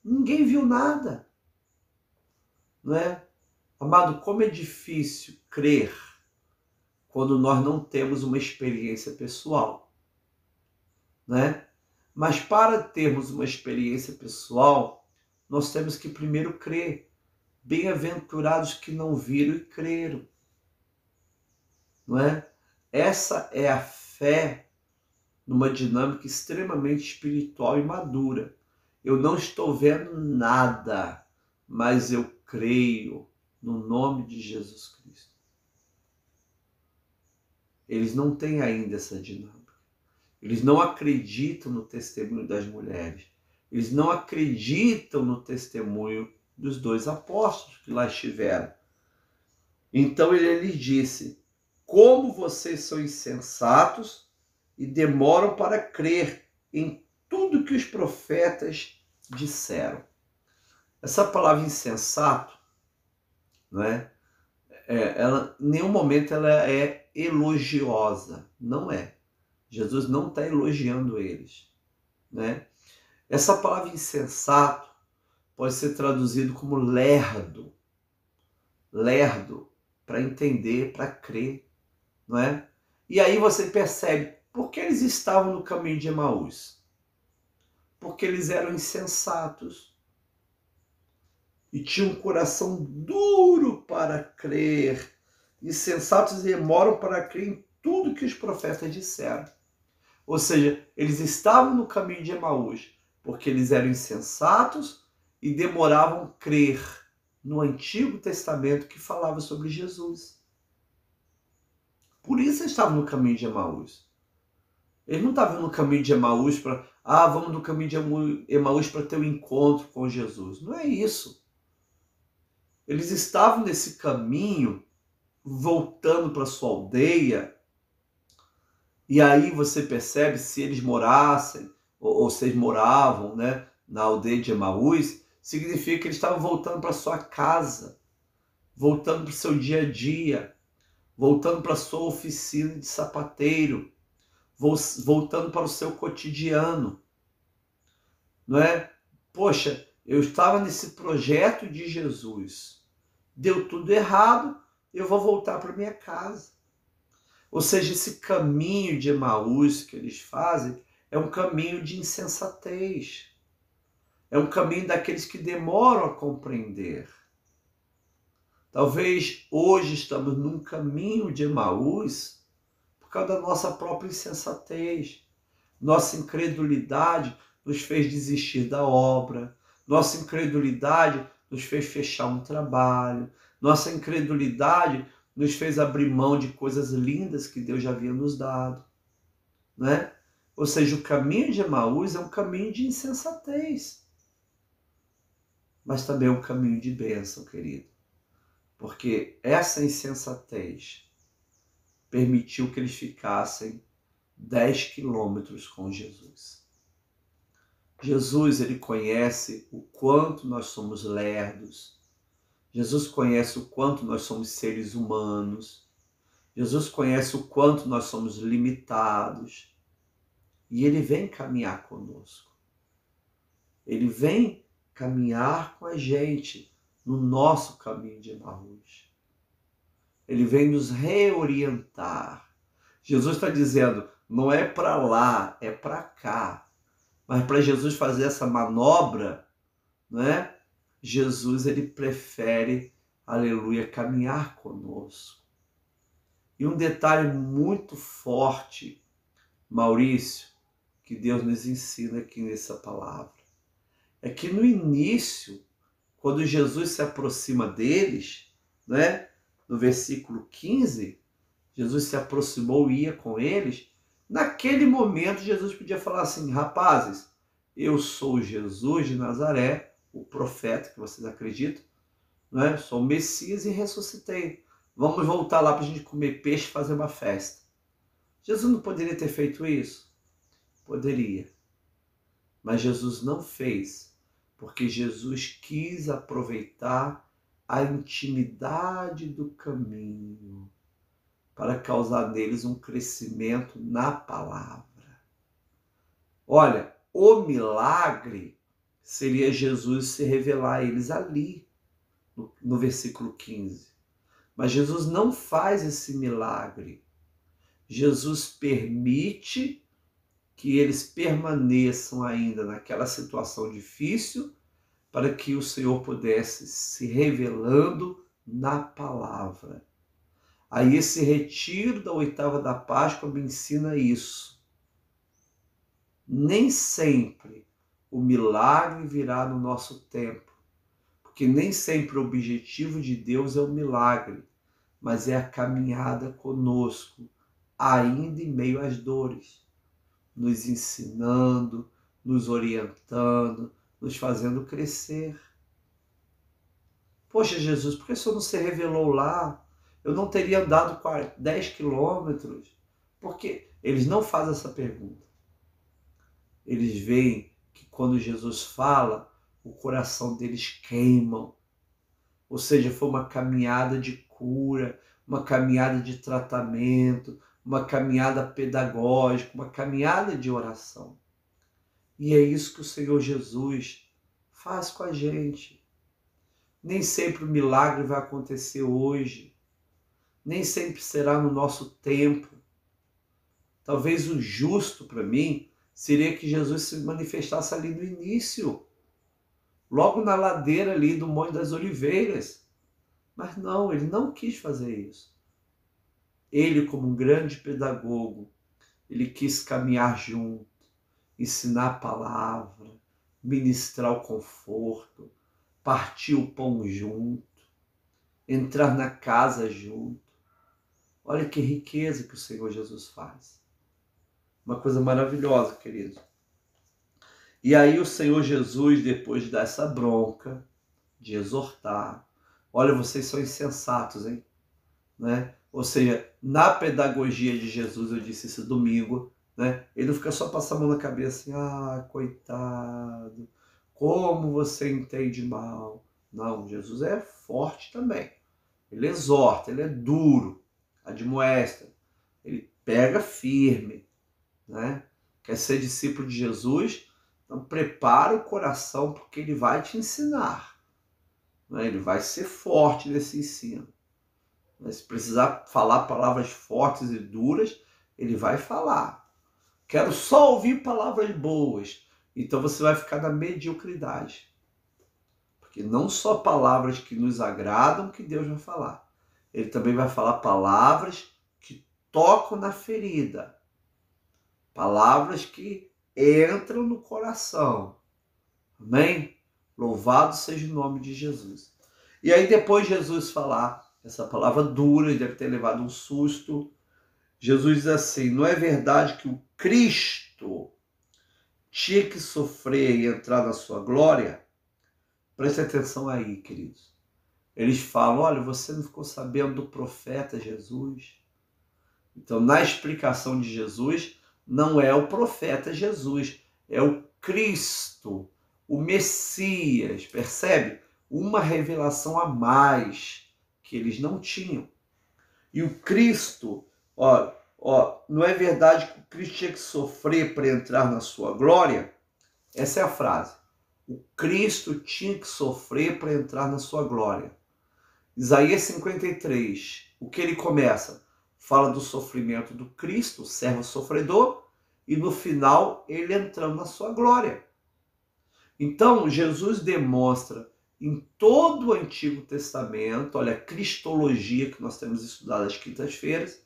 ninguém viu nada, não é? Amado, como é difícil crer quando nós não temos uma experiência pessoal, né? Mas para termos uma experiência pessoal, nós temos que primeiro crer. Bem-aventurados que não viram e creram. Não é? Essa é a fé numa dinâmica extremamente espiritual e madura. Eu não estou vendo nada, mas eu creio no nome de Jesus Cristo. Eles não têm ainda essa dinâmica. Eles não acreditam no testemunho das mulheres. Eles não acreditam no testemunho dos 2 apóstolos que lá estiveram. Então ele lhes disse: como vocês são insensatos e demoram para crer em tudo que os profetas disseram. Essa palavra insensato, não é? Ela, em nenhum momento ela é elogiosa. Não é. Jesus não está elogiando eles, né? Essa palavra insensato pode ser traduzido como lerdo. Lerdo, para entender, para crer, não é? E aí você percebe por que eles estavam no caminho de Emaús. Porque eles eram insensatos e tinham um coração duro para crer. Insensatos demoram para crer em tudo que os profetas disseram. Ou seja, eles estavam no caminho de Emaús porque eles eram insensatos e demoravam a crer no Antigo Testamento que falava sobre Jesus. Por isso eles estavam no caminho de Emaús. Eles não estavam no caminho de Emaús para, vamos no caminho de Emaús para ter um encontro com Jesus. Não é isso. Eles estavam nesse caminho, voltando para sua aldeia, e aí você percebe se eles morassem, ou se eles moravam, né, na aldeia de Emaús, significa que eles estavam voltando para sua casa, voltando para o seu dia a dia, voltando para a sua oficina de sapateiro, voltando para o seu cotidiano, não é? Poxa, eu estava nesse projeto de Jesus, deu tudo errado, eu vou voltar para minha casa. Ou seja, esse caminho de Emaús que eles fazem é um caminho de insensatez. É um caminho daqueles que demoram a compreender. Talvez hoje estamos num caminho de Emaús por causa da nossa própria insensatez. Nossa incredulidade nos fez desistir da obra. Nossa incredulidade nos fez fechar um trabalho. Nossa incredulidade nos fez abrir mão de coisas lindas que Deus já havia nos dado, né? Ou seja, o caminho de Emaús é um caminho de insensatez, mas também é um caminho de bênção, querido, porque essa insensatez permitiu que eles ficassem 10 quilômetros com Jesus. Jesus, ele conhece o quanto nós somos lerdos. Jesus conhece o quanto nós somos seres humanos. Jesus conhece o quanto nós somos limitados. E ele vem caminhar conosco. Ele vem caminhar com a gente no nosso caminho de Emaús. Ele vem nos reorientar. Jesus está dizendo, não é para lá, é para cá. Mas para Jesus fazer essa manobra, né? Jesus, ele prefere, aleluia, caminhar conosco. E um detalhe muito forte, Maurício, que Deus nos ensina aqui nessa palavra, é que no início, quando Jesus se aproxima deles, né, no versículo 15, Jesus se aproximou e ia com eles, naquele momento Jesus podia falar assim, rapazes, eu sou Jesus de Nazaré, o profeta que vocês acreditam, né? Sou o Messias e ressuscitei. Vamos voltar lá para a gente comer peixe e fazer uma festa. Jesus não poderia ter feito isso? Poderia. Mas Jesus não fez, porque Jesus quis aproveitar a intimidade do caminho para causar neles um crescimento na palavra. Olha, o milagre seria Jesus se revelar a eles ali, no versículo 15. Mas Jesus não faz esse milagre. Jesus permite que eles permaneçam ainda naquela situação difícil, para que o Senhor pudesse se revelando na palavra. Aí esse retiro da oitava da Páscoa me ensina isso. Nem sempre o milagre virá no nosso tempo, porque nem sempre o objetivo de Deus é o milagre, mas é a caminhada conosco, ainda em meio às dores, nos ensinando, nos orientando, nos fazendo crescer. Poxa, Jesus, por que o Senhor não se revelou lá? Eu não teria andado 10 quilômetros. Porque eles não fazem essa pergunta. Eles veem que quando Jesus fala, o coração deles queima. Ou seja, foi uma caminhada de cura, uma caminhada de tratamento, uma caminhada pedagógica, uma caminhada de oração. E é isso que o Senhor Jesus faz com a gente. Nem sempre o milagre vai acontecer hoje. Nem sempre será no nosso tempo. Talvez o justo para mim seria que Jesus se manifestasse ali no início, logo na ladeira ali do Monte das Oliveiras. Mas não, ele não quis fazer isso. Ele, como um grande pedagogo, ele quis caminhar junto, ensinar a palavra, ministrar o conforto, partir o pão junto, entrar na casa junto. Olha que riqueza que o Senhor Jesus faz. Uma coisa maravilhosa, querido. E aí o Senhor Jesus, depois de dar essa bronca, de exortar, olha, vocês são insensatos, hein? Né? Ou seja, na pedagogia de Jesus, eu disse esse domingo, né? Ele não fica só passando a mão na cabeça assim, coitado, como você entende mal. Não, Jesus é forte também. Ele exorta, ele é duro, admoesta, ele pega firme, né? Quer ser discípulo de Jesus? Então prepara o coração, porque ele vai te ensinar, né? Ele vai ser forte nesse ensino. Mas se precisar falar palavras fortes e duras, ele vai falar. Quero só ouvir palavras boas. Então você vai ficar na mediocridade. Porque não só palavras que nos agradam que Deus vai falar. Ele também vai falar palavras que tocam na ferida. Palavras que entram no coração. Amém? Louvado seja o nome de Jesus. E aí depois Jesus falar essa palavra dura, ele deve ter levado um susto. Jesus diz assim, não é verdade que o Cristo tinha que sofrer e entrar na sua glória? Preste atenção aí, queridos. Eles falam, olha, você não ficou sabendo do profeta Jesus? Então, na explicação de Jesus, não é o profeta Jesus, é o Cristo, o Messias, percebe? Uma revelação a mais que eles não tinham. E o Cristo, não é verdade que o Cristo tinha que sofrer para entrar na sua glória? Essa é a frase. O Cristo tinha que sofrer para entrar na sua glória. Isaías 53, o que ele começa? Fala do sofrimento do Cristo, o servo sofredor, e no final ele entrando na sua glória. Então, Jesus demonstra em todo o Antigo Testamento, olha a cristologia que nós temos estudado às quintas-feiras,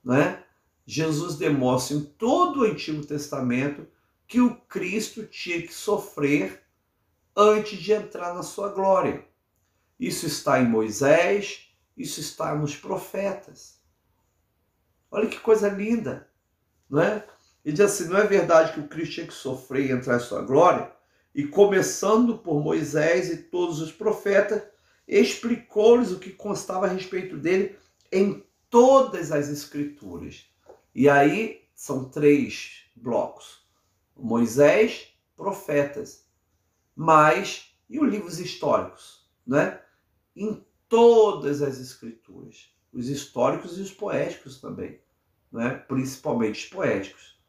né? Jesus demonstra em todo o Antigo Testamento que o Cristo tinha que sofrer antes de entrar na sua glória. Isso está em Moisés, isso está nos profetas. Olha que coisa linda, não é? Ele diz assim, não é verdade que o Cristo tinha que sofrer e entrar em sua glória? E começando por Moisés e todos os profetas, explicou-lhes o que constava a respeito dele em todas as escrituras. E aí são 3 blocos. Moisés, profetas, e os livros históricos, né? Em todas as escrituras. Os históricos e os poéticos também, né? Principalmente os poéticos.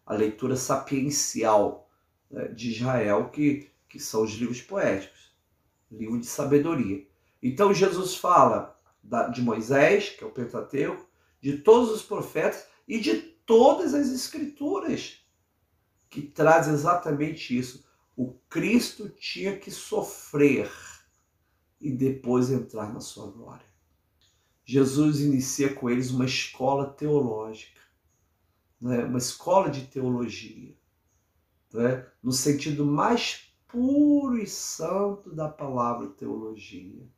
A leitura sapiencial, né, de Israel, que são os livros poéticos, livro de sabedoria. Então Jesus fala de Moisés, que é o Pentateuco, de todos os profetas e de todas as Escrituras, que traz exatamente isso. O Cristo tinha que sofrer e depois entrar na sua glória. Jesus inicia com eles uma escola teológica, né? Uma escola de teologia, né? No sentido mais puro e santo da palavra teologia,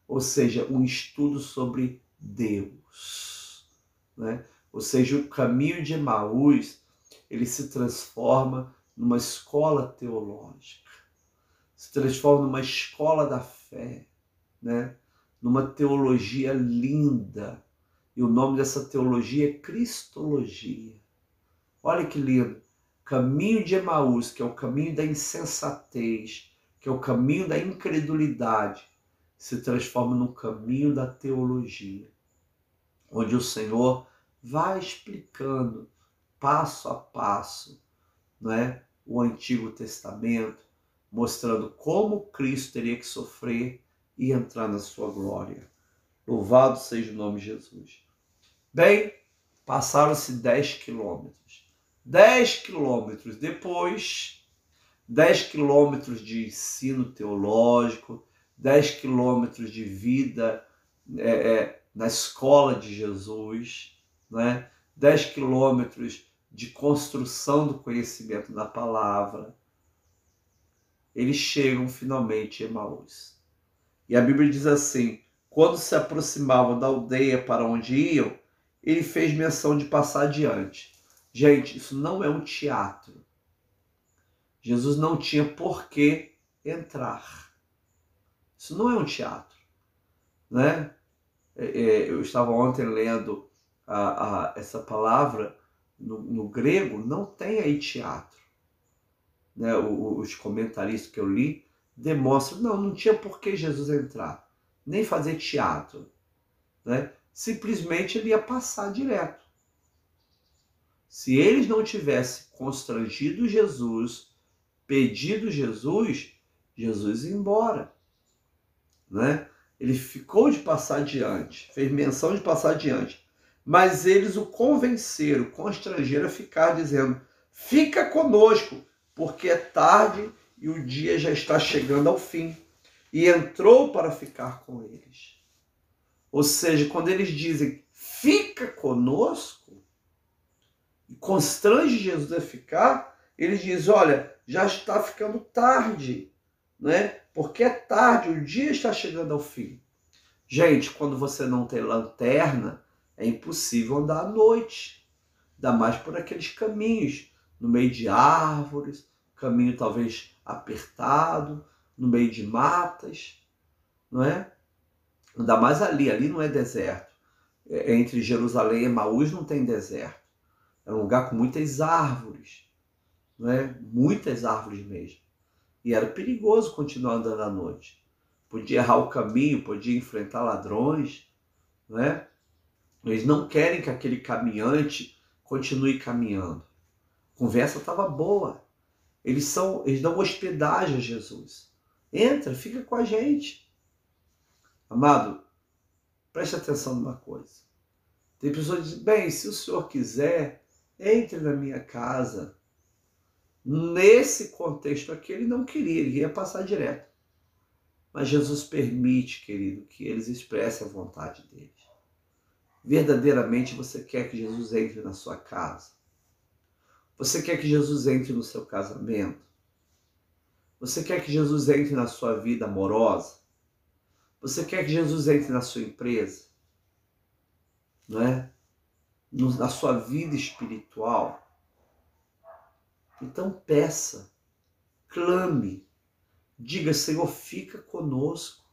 ou seja, um estudo sobre Deus, né? Ou seja, o caminho de Emaús, ele se transforma numa escola teológica, se transforma numa escola da fé, né? Numa teologia linda. E o nome dessa teologia é Cristologia. Olha que lindo. Caminho de Emaús, que é o caminho da insensatez, que é o caminho da incredulidade, se transforma no caminho da teologia, onde o Senhor vai explicando passo a passo, né, o Antigo Testamento, mostrando como Cristo teria que sofrer e entrar na sua glória. Louvado seja o nome de Jesus. Bem, passaram-se 10 quilômetros. 10 quilômetros depois, 10 quilômetros de ensino teológico, 10 quilômetros de vida na escola de Jesus, né? 10 quilômetros de construção do conhecimento da palavra. Eles chegam finalmente em Emaús. E a Bíblia diz assim: quando se aproximavam da aldeia para onde iam, ele fez menção de passar adiante. Gente, isso não é um teatro. Jesus não tinha por que entrar. Isso não é um teatro, né? Eu estava ontem lendo essa palavra no grego, não tem aí teatro, né? Os comentaristas que eu li demonstram, não tinha por que Jesus entrar, nem fazer teatro, né? Simplesmente ele ia passar direto. Se eles não tivessem constrangido Jesus, pedido Jesus, Jesus ia embora, né? Ele ficou de passar adiante, fez menção de passar adiante, mas eles o convenceram, constrangeram a ficar, dizendo: fica conosco, porque é tarde e o dia já está chegando ao fim. E entrou para ficar com eles. Ou seja, quando eles dizem fica conosco, e constrange Jesus a ficar, eles dizem: olha, já está ficando tarde, né? Porque é tarde, o dia está chegando ao fim. Gente, quando você não tem lanterna, é impossível andar à noite. Ainda mais por aqueles caminhos, no meio de árvores, caminho talvez apertado, no meio de matas, não é? Ainda mais ali não é deserto. Entre Jerusalém e Emaús não tem deserto. É um lugar com muitas árvores, não é? Muitas árvores mesmo. E era perigoso continuar andando à noite. Podia errar o caminho, podia enfrentar ladrões, não é? Eles não querem que aquele caminhante continue caminhando. A conversa estava boa. Eles dão hospedagem a Jesus. Entra, fica com a gente. Amado, preste atenção numa coisa. Tem pessoas que dizem: bem, se o senhor quiser, entre na minha casa. Nesse contexto aqui, ele não queria, ele ia passar direto. Mas Jesus permite, querido, que eles expressem a vontade deles. Verdadeiramente você quer que Jesus entre na sua casa? Você quer que Jesus entre no seu casamento? Você quer que Jesus entre na sua vida amorosa? Você quer que Jesus entre na sua empresa? Não é? Na sua vida espiritual? Então peça, clame, diga: Senhor, fica conosco.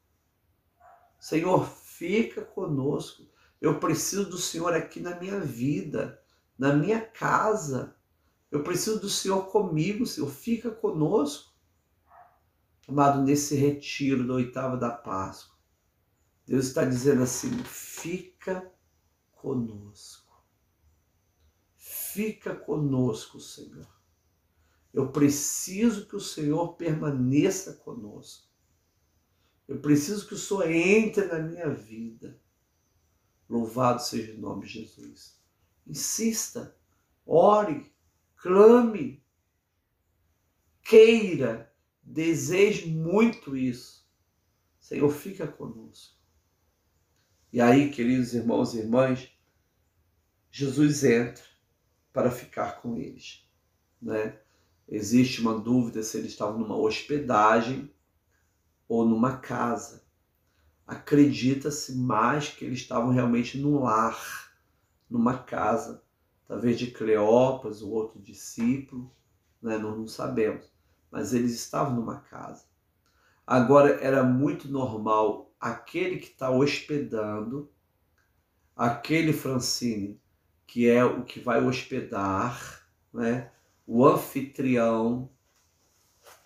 Senhor, fica conosco. Eu preciso do Senhor aqui na minha vida, na minha casa. Eu preciso do Senhor comigo, Senhor, fica conosco. Amado, nesse retiro da oitava da Páscoa, Deus está dizendo assim: fica conosco. Fica conosco, Senhor. Eu preciso que o Senhor permaneça conosco. Eu preciso que o Senhor entre na minha vida. Louvado seja o nome de Jesus. Insista, ore, clame, queira, deseje muito isso. Senhor, fica conosco. E aí, queridos irmãos e irmãs, Jesus entra para ficar com eles, né? Existe uma dúvida se eles estavam numa hospedagem ou numa casa. Acredita-se mais que eles estavam realmente num lar, numa casa, talvez de Cleópas, o outro discípulo, né? Nós não sabemos, mas eles estavam numa casa. Agora, era muito normal aquele que está hospedando, aquele, Francine, que é o que vai hospedar, né? O anfitrião,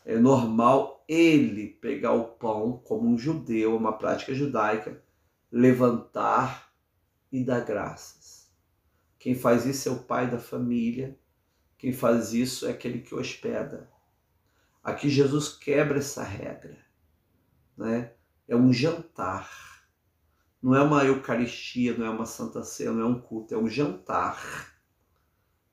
é normal ele pegar o pão como um judeu, uma prática judaica, levantar e dar graças. Quem faz isso é o pai da família, quem faz isso é aquele que hospeda. Aqui Jesus quebra essa regra, né? É um jantar, não é uma eucaristia, não é uma santa ceia, não é um culto, é um jantar,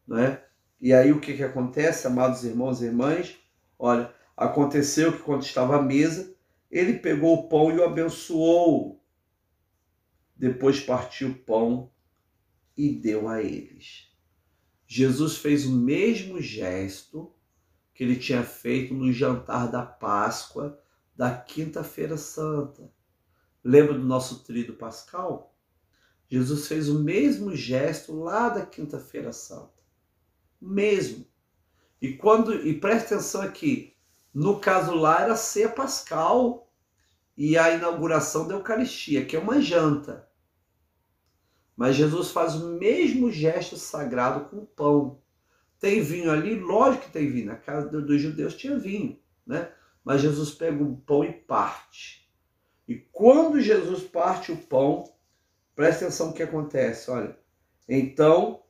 né? E aí o que acontece, amados irmãos e irmãs? Olha, aconteceu que quando estava à mesa, ele pegou o pão e o abençoou. Depois partiu o pão e deu a eles. Jesus fez o mesmo gesto que ele tinha feito no jantar da Páscoa da Quinta-feira Santa. Lembra do nosso tríduo pascal? Jesus fez o mesmo gesto lá da Quinta-feira Santa. Mesmo. E presta atenção aqui, no caso lá era a ceia pascal e a inauguração da Eucaristia, que é uma janta. Mas Jesus faz o mesmo gesto sagrado com o pão. Tem vinho ali? Lógico que tem vinho. Na casa dos judeus tinha vinho, né? Mas Jesus pega o pão e parte. E quando Jesus parte o pão, presta atenção no que acontece, olha. Então,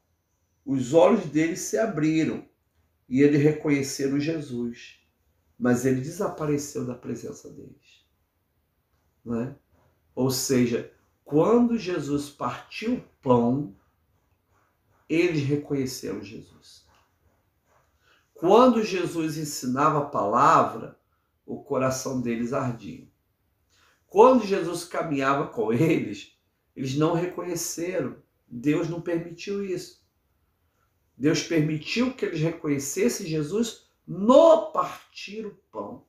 os olhos deles se abriram e eles reconheceram Jesus. Mas ele desapareceu da presença deles, né? Ou seja, quando Jesus partiu o pão, eles reconheceram Jesus. Quando Jesus ensinava a palavra, o coração deles ardia. Quando Jesus caminhava com eles, eles não reconheceram. Deus não permitiu isso. Deus permitiu que eles reconhecessem Jesus no partir o pão.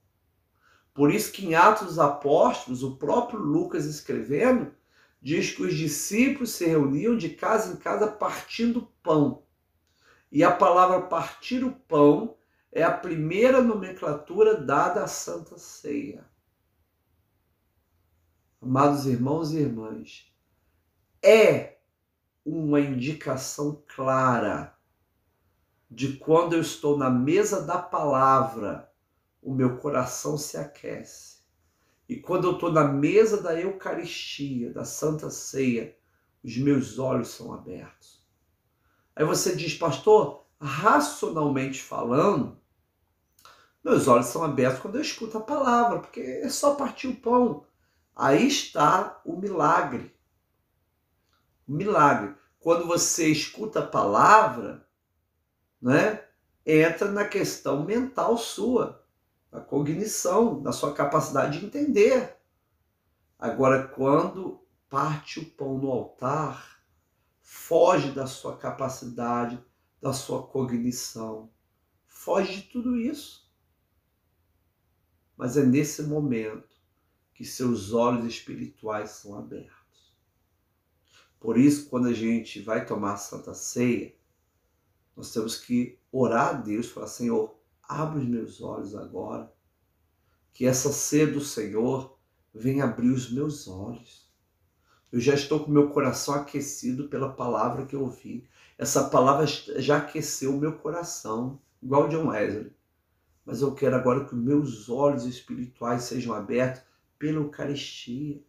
Por isso que em Atos dos Apóstolos, o próprio Lucas escrevendo, diz que os discípulos se reuniam de casa em casa partindo pão. E a palavra partir o pão é a primeira nomenclatura dada à Santa Ceia. Amados irmãos e irmãs, é uma indicação clara de quando eu estou na mesa da palavra, o meu coração se aquece. E quando eu estou na mesa da Eucaristia, da Santa Ceia, os meus olhos são abertos. Aí você diz, pastor, racionalmente falando, meus olhos são abertos quando eu escuto a palavra, porque é só partir o pão. Aí está o milagre. O milagre. Quando você escuta a palavra, né, entra na questão mental sua, na cognição, na sua capacidade de entender. Agora, quando parte o pão no altar, foge da sua capacidade, da sua cognição, foge de tudo isso. Mas é nesse momento que seus olhos espirituais são abertos. Por isso, quando a gente vai tomar a Santa Ceia, nós temos que orar a Deus, falar, Senhor, abre os meus olhos agora, que essa ceia do Senhor venha abrir os meus olhos. Eu já estou com meu coração aquecido pela palavra que eu ouvi. Essa palavra já aqueceu o meu coração, igual John Wesley. Mas eu quero agora que os meus olhos espirituais sejam abertos pela Eucaristia.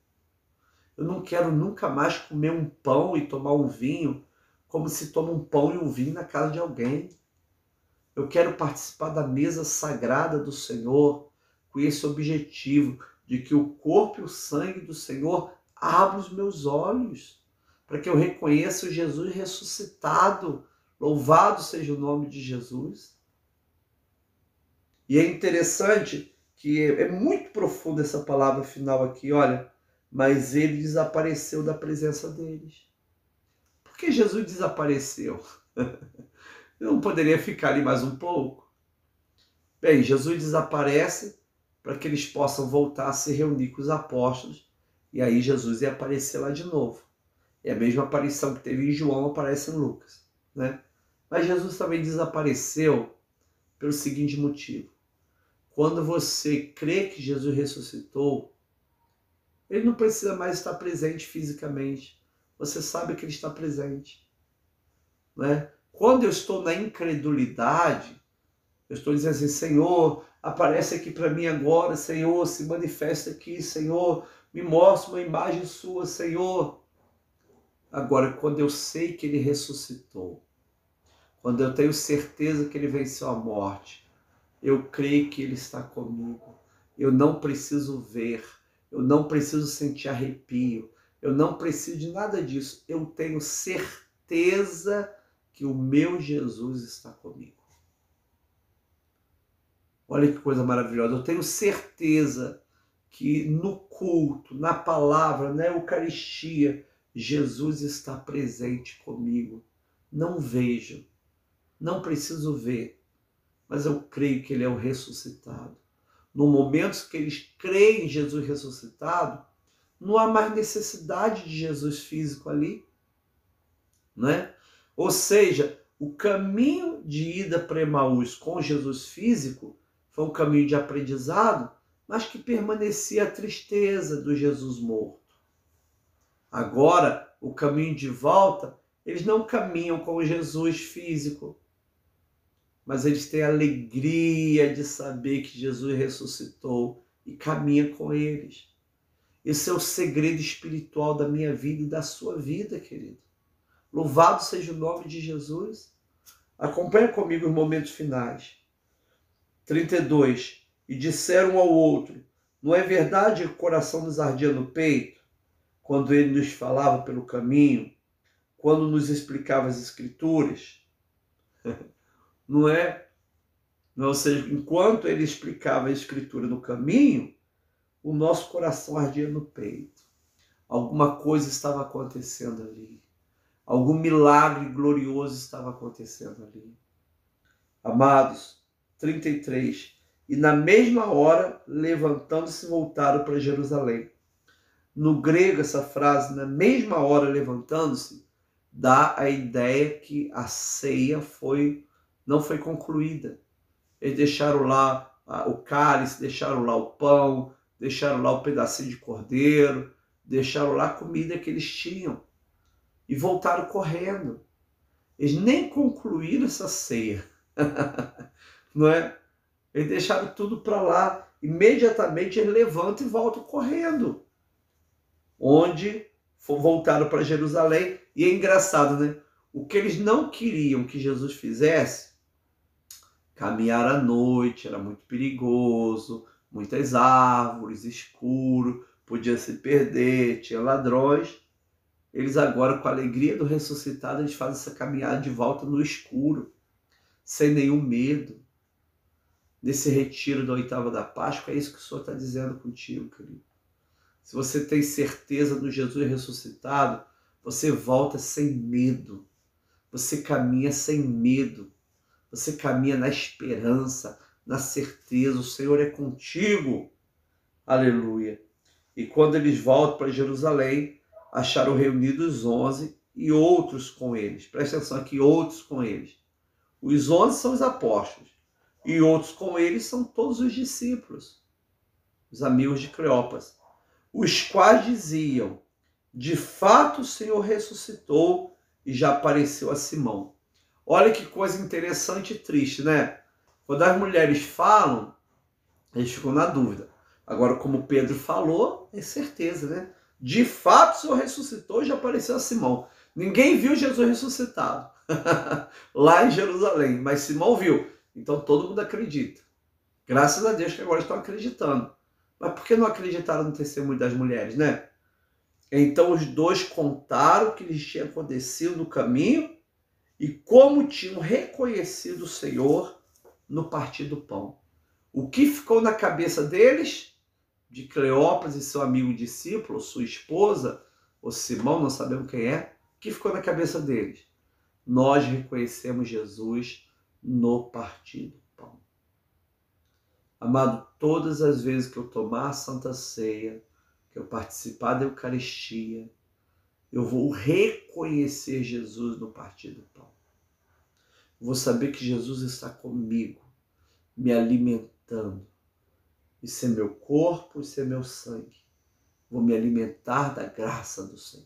Eu não quero nunca mais comer um pão e tomar um vinho como se toma um pão e um vinho na casa de alguém. Eu quero participar da mesa sagrada do Senhor com esse objetivo de que o corpo e o sangue do Senhor abram os meus olhos, para que eu reconheça o Jesus ressuscitado Louvado seja o nome de Jesus. E é interessante que é muito profunda essa palavra final aqui, olha, mas ele desapareceu da presença deles. Por que Jesus desapareceu? Não poderia ficar ali mais um pouco? Bem, Jesus desaparece para que eles possam voltar a se reunir com os apóstolos, e aí Jesus ia aparecer lá de novo. É a mesma aparição que teve em João, aparece em Lucas, né? Mas Jesus também desapareceu pelo seguinte motivo. Quando você crê que Jesus ressuscitou, ele não precisa mais estar presente fisicamente. Você sabe que ele está presente, né? Quando eu estou na incredulidade, eu estou dizendo assim, Senhor, aparece aqui para mim agora, Senhor, se manifesta aqui, Senhor, me mostra uma imagem sua, Senhor. Agora, quando eu sei que ele ressuscitou, quando eu tenho certeza que ele venceu a morte, eu creio que ele está comigo. Eu não preciso ver, eu não preciso sentir arrepio, eu não preciso de nada disso. Eu tenho certeza que o meu Jesus está comigo. Olha que coisa maravilhosa. Eu tenho certeza que no culto, na palavra, na Eucaristia, Jesus está presente comigo. Não vejo, não preciso ver, mas eu creio que ele é o ressuscitado. No momento que eles creem em Jesus ressuscitado, não há mais necessidade de Jesus físico ali, né? Ou seja, o caminho de ida para Emaús com Jesus físico foi um caminho de aprendizado, mas que permanecia a tristeza do Jesus morto. Agora, o caminho de volta, eles não caminham com o Jesus físico, mas eles têm a alegria de saber que Jesus ressuscitou e caminha com eles. Esse é o segredo espiritual da minha vida e da sua vida, querido. Louvado seja o nome de Jesus. Acompanha comigo os momentos finais. 32. E disseram um ao outro, não é verdade que o coração nos ardia no peito, quando ele nos falava pelo caminho, quando nos explicava as Escrituras? Não é? Ou seja, enquanto ele explicava a Escritura no caminho, o nosso coração ardia no peito. Alguma coisa estava acontecendo ali. Algum milagre glorioso estava acontecendo ali. Amados, 33. E na mesma hora, levantando-se, voltaram para Jerusalém. No grego, essa frase, na mesma hora levantando-se, dá a ideia que a ceia não foi concluída. Eles deixaram lá o cálice, deixaram lá o pão, deixaram lá o pedacinho de cordeiro, deixaram lá a comida que eles tinham e voltaram correndo. Eles nem concluíram essa ceia, não é? Eles deixaram tudo para lá. Imediatamente eles levantam e voltam correndo. Onde voltaram para Jerusalém. E é engraçado, né? O que eles não queriam que Jesus fizesse, caminhar à noite, era muito perigoso, muitas árvores, escuro, podia se perder, tinha ladrões. Eles agora, com a alegria do ressuscitado, eles fazem essa caminhada de volta no escuro, sem nenhum medo. Nesse retiro da oitava da Páscoa, é isso que o Senhor está dizendo contigo, querido. Se você tem certeza do Jesus ressuscitado, você volta sem medo. Você caminha sem medo. Você caminha na esperança, na certeza. O Senhor é contigo. Aleluia. E quando eles voltam para Jerusalém, acharam reunidos 11 e outros com eles. Presta atenção aqui, outros com eles. Os 11 são os apóstolos. E outros com eles são todos os discípulos, os amigos de Cleopas, os quais diziam, de fato o Senhor ressuscitou e já apareceu a Simão. Olha que coisa interessante e triste, né? Quando as mulheres falam, eles ficam na dúvida. Agora, como Pedro falou, é certeza, né? De fato o Senhor ressuscitou e já apareceu a Simão. Ninguém viu Jesus ressuscitado lá em Jerusalém, mas Simão viu. Então todo mundo acredita. Graças a Deus que agora estão acreditando. Mas por que não acreditaram no testemunho das mulheres, né? Então os dois contaram o que lhes tinha acontecido no caminho e como tinham reconhecido o Senhor no partir do pão. O que ficou na cabeça deles? De Cleópatra e seu amigo discípulo, sua esposa, ou Simão, não sabemos quem é, o que ficou na cabeça deles? Nós reconhecemos Jesus no partir do pão. Amado, todas as vezes que eu tomar a Santa Ceia, que eu participar da Eucaristia, eu vou reconhecer Jesus no partir do pão. Vou saber que Jesus está comigo, me alimentando. Isso é meu corpo, isso é meu sangue. Vou me alimentar da graça do Senhor.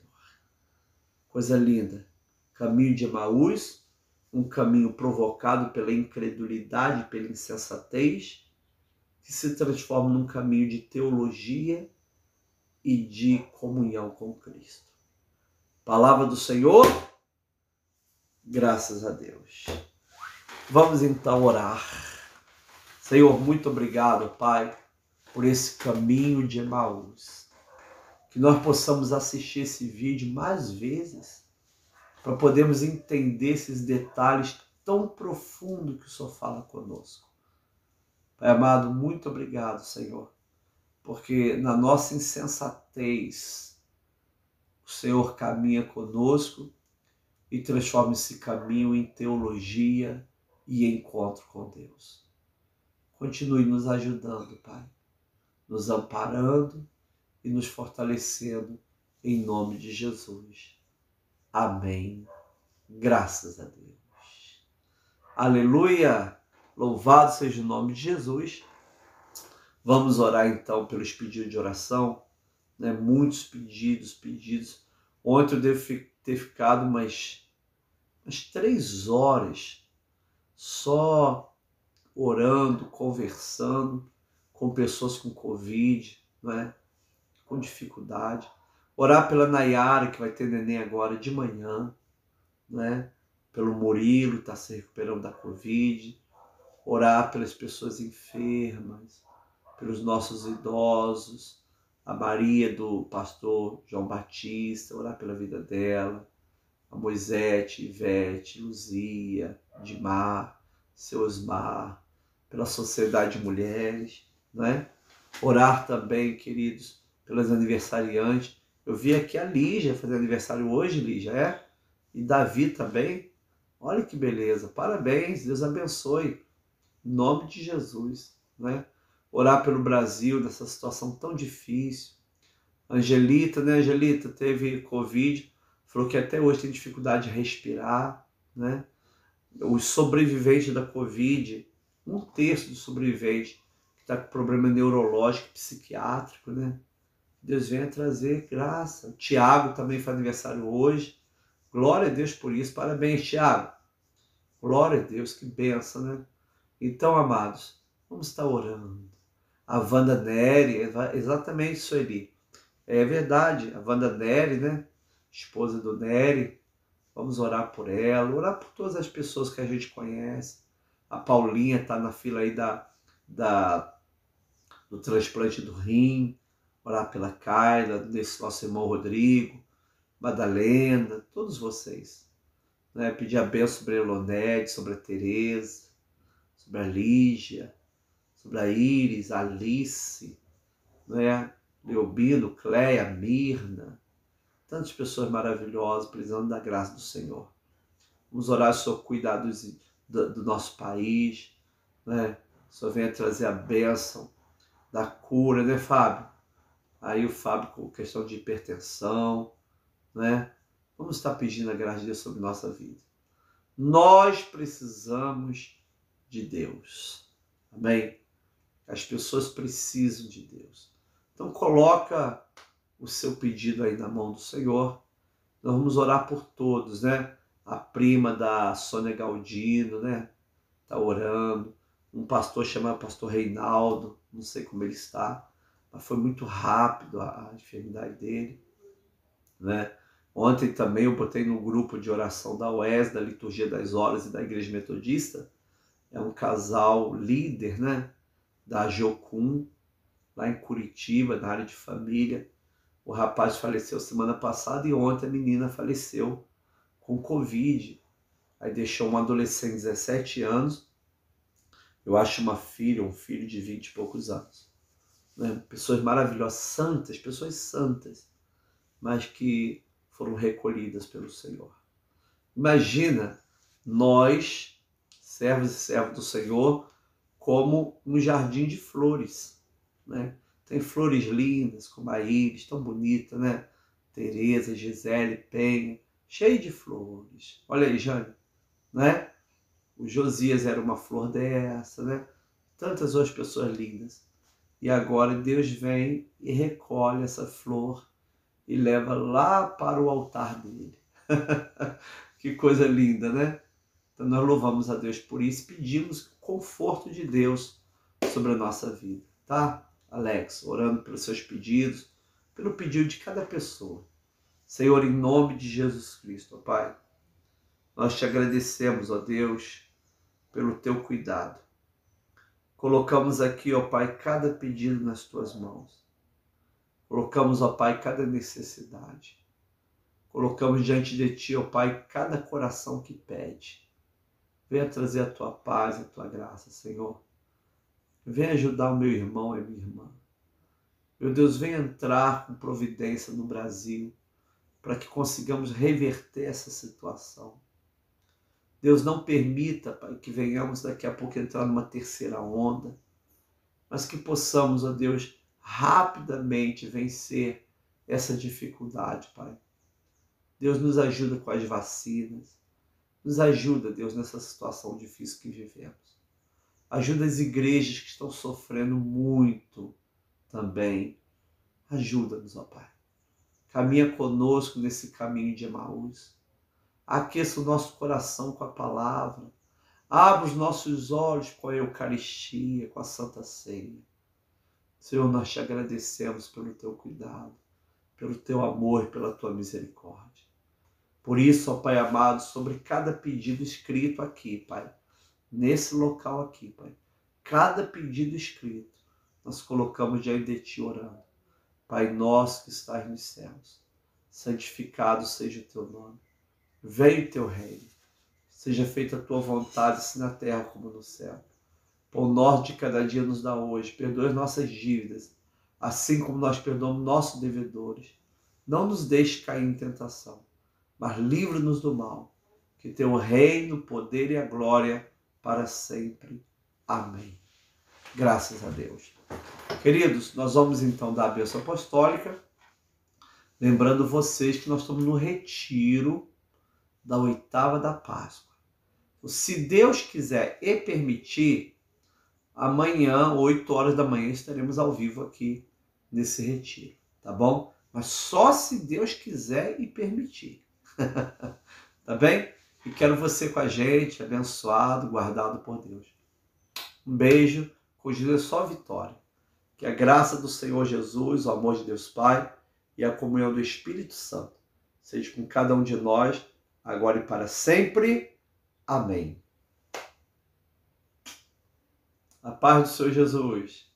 Coisa linda. Caminho de Emaús, um caminho provocado pela incredulidade, pela insensatez, que se transforma num caminho de teologia e de comunhão com Cristo. Palavra do Senhor, graças a Deus. Vamos então orar. Senhor, muito obrigado, Pai, por esse caminho de Emaús. Que nós possamos assistir esse vídeo mais vezes para podermos entender esses detalhes tão profundos que o Senhor fala conosco. Pai amado, muito obrigado, Senhor, porque na nossa insensatez o Senhor caminha conosco e transforma esse caminho em teologia e encontro com Deus. Continue nos ajudando, Pai, nos amparando e nos fortalecendo em nome de Jesus. Amém. Graças a Deus. Aleluia! Louvado seja o nome de Jesus. Vamos orar então pelos pedidos de oração, né? Muitos pedidos. Ontem eu devo ter ficado umas 3 horas só orando, conversando com pessoas com Covid, né? Com dificuldade. Orar pela Nayara, que vai ter neném agora de manhã, né? Pelo Murilo, que está se recuperando da Covid. Orar pelas pessoas enfermas, pelos nossos idosos, a Maria do pastor João Batista, orar pela vida dela, a Moisete, Ivete, Luzia, Dimar, seu Osmar, pela Sociedade de Mulheres, né? Orar também, queridos, pelas aniversariantes. Eu vi aqui a Lígia fazer aniversário hoje, Lígia, é? E Davi também. Olha que beleza, parabéns, Deus abençoe, em nome de Jesus, né? Orar pelo Brasil nessa situação tão difícil. Angelita, né? Angelita teve Covid, falou que até hoje tem dificuldade de respirar, né? Os sobreviventes da Covid, 1/3 dos sobreviventes que está com problema neurológico, psiquiátrico, né? Deus venha trazer graça. O Tiago também faz aniversário hoje. Glória a Deus por isso. Parabéns, Tiago. Glória a Deus, que benção, né? Então, amados, vamos estar orando. A Wanda Nery, exatamente isso ali. É verdade, a Wanda Nery, né? Esposa do Nery. Vamos orar por ela, orar por todas as pessoas que a gente conhece. A Paulinha está na fila aí do transplante do rim. Orar pela Carla, desse nosso irmão Rodrigo, Madalena, todos vocês. Né? Pedir a bênção sobre a Elonete, sobre a Tereza, sobre a Lígia, sobre a Iris, a Alice, né? Leobino, Cleia, Mirna, tantas pessoas maravilhosas precisando da graça do Senhor. Vamos orar sobre o cuidado do nosso país, né? O Senhor venha trazer a bênção da cura, né, Fábio? Aí o Fábio com questão de hipertensão, né? Vamos estar pedindo a graça de Deus sobre nossa vida. Nós precisamos de Deus. Amém? As pessoas precisam de Deus. Então coloca o seu pedido aí na mão do Senhor. Nós vamos orar por todos, né? A prima da Sônia Galdino, né? Está orando. Um pastor chamado Pastor Reinaldo, não sei como ele está, mas foi muito rápido a enfermidade dele, né? Ontem também eu botei no grupo de oração da UES, da Liturgia das Horas e da Igreja Metodista. É um casal líder, né? Da Jocum, lá em Curitiba, na área de família. O rapaz faleceu semana passada e ontem a menina faleceu com Covid. aí deixou um adolescente de 17 anos, eu acho uma filha, um filho de 20 e poucos anos. Né? Pessoas maravilhosas, santas, pessoas santas, mas que foram recolhidas pelo Senhor. Imagina nós, servos e servos do Senhor, como um jardim de flores, né? Tem flores lindas, como a íris, tão bonita, né? Tereza, Gisele, Penha, cheio de flores. Olha aí, Jane, né? O Josias era uma flor dessa, né? Tantas outras pessoas lindas. E agora Deus vem e recolhe essa flor e leva lá para o altar dele. Que coisa linda, né? Então nós louvamos a Deus por isso, pedimos o conforto de Deus sobre a nossa vida, tá? Alex, orando pelos seus pedidos, pelo pedido de cada pessoa. Senhor, em nome de Jesus Cristo, ó Pai, nós te agradecemos, ó Deus, pelo teu cuidado. Colocamos aqui, ó Pai, cada pedido nas tuas mãos. Colocamos, ó Pai, cada necessidade. Colocamos diante de ti, ó Pai, cada coração que pede. Venha trazer a tua paz, a tua graça, Senhor. Venha ajudar o meu irmão e a minha irmã. Meu Deus, venha entrar com providência no Brasil para que consigamos reverter essa situação. Deus, não permita, Pai, que venhamos daqui a pouco entrar numa terceira onda, mas que possamos, ó Deus, rapidamente vencer essa dificuldade, Pai. Deus, nos ajuda com as vacinas. Nos ajuda, Deus, nessa situação difícil que vivemos. Ajuda as igrejas que estão sofrendo muito também. Ajuda-nos, ó Pai. Caminha conosco nesse caminho de Emaús. Aqueça o nosso coração com a palavra. Abra os nossos olhos com a Eucaristia, com a Santa Ceia. Senhor, nós te agradecemos pelo teu cuidado, pelo teu amor e pela tua misericórdia. Por isso, ó Pai amado, sobre cada pedido escrito aqui, Pai, nesse local aqui, Pai, cada pedido escrito, nós colocamos diante de ti orando. Pai nosso que estás nos céus, santificado seja o teu nome. Venha o teu reino. Seja feita a tua vontade, assim na terra como no céu. Pão nosso de cada dia nos dá hoje. Perdoa as nossas dívidas, assim como nós perdoamos nossos devedores. Não nos deixe cair em tentação, mas livra-nos do mal, que teu o reino, o poder e a glória para sempre. Amém. Graças a Deus. Queridos, nós vamos então dar a bênção apostólica, lembrando vocês que nós estamos no retiro da oitava da Páscoa. Se Deus quiser e permitir, amanhã, 8 horas da manhã, estaremos ao vivo aqui nesse retiro, tá bom? Mas só se Deus quiser e permitir. Tá bem? E quero você com a gente, abençoado, guardado por Deus. Um beijo, continue só vitória. Que a graça do Senhor Jesus, o amor de Deus Pai e a comunhão do Espírito Santo seja com cada um de nós, agora e para sempre. Amém. A paz do Senhor Jesus.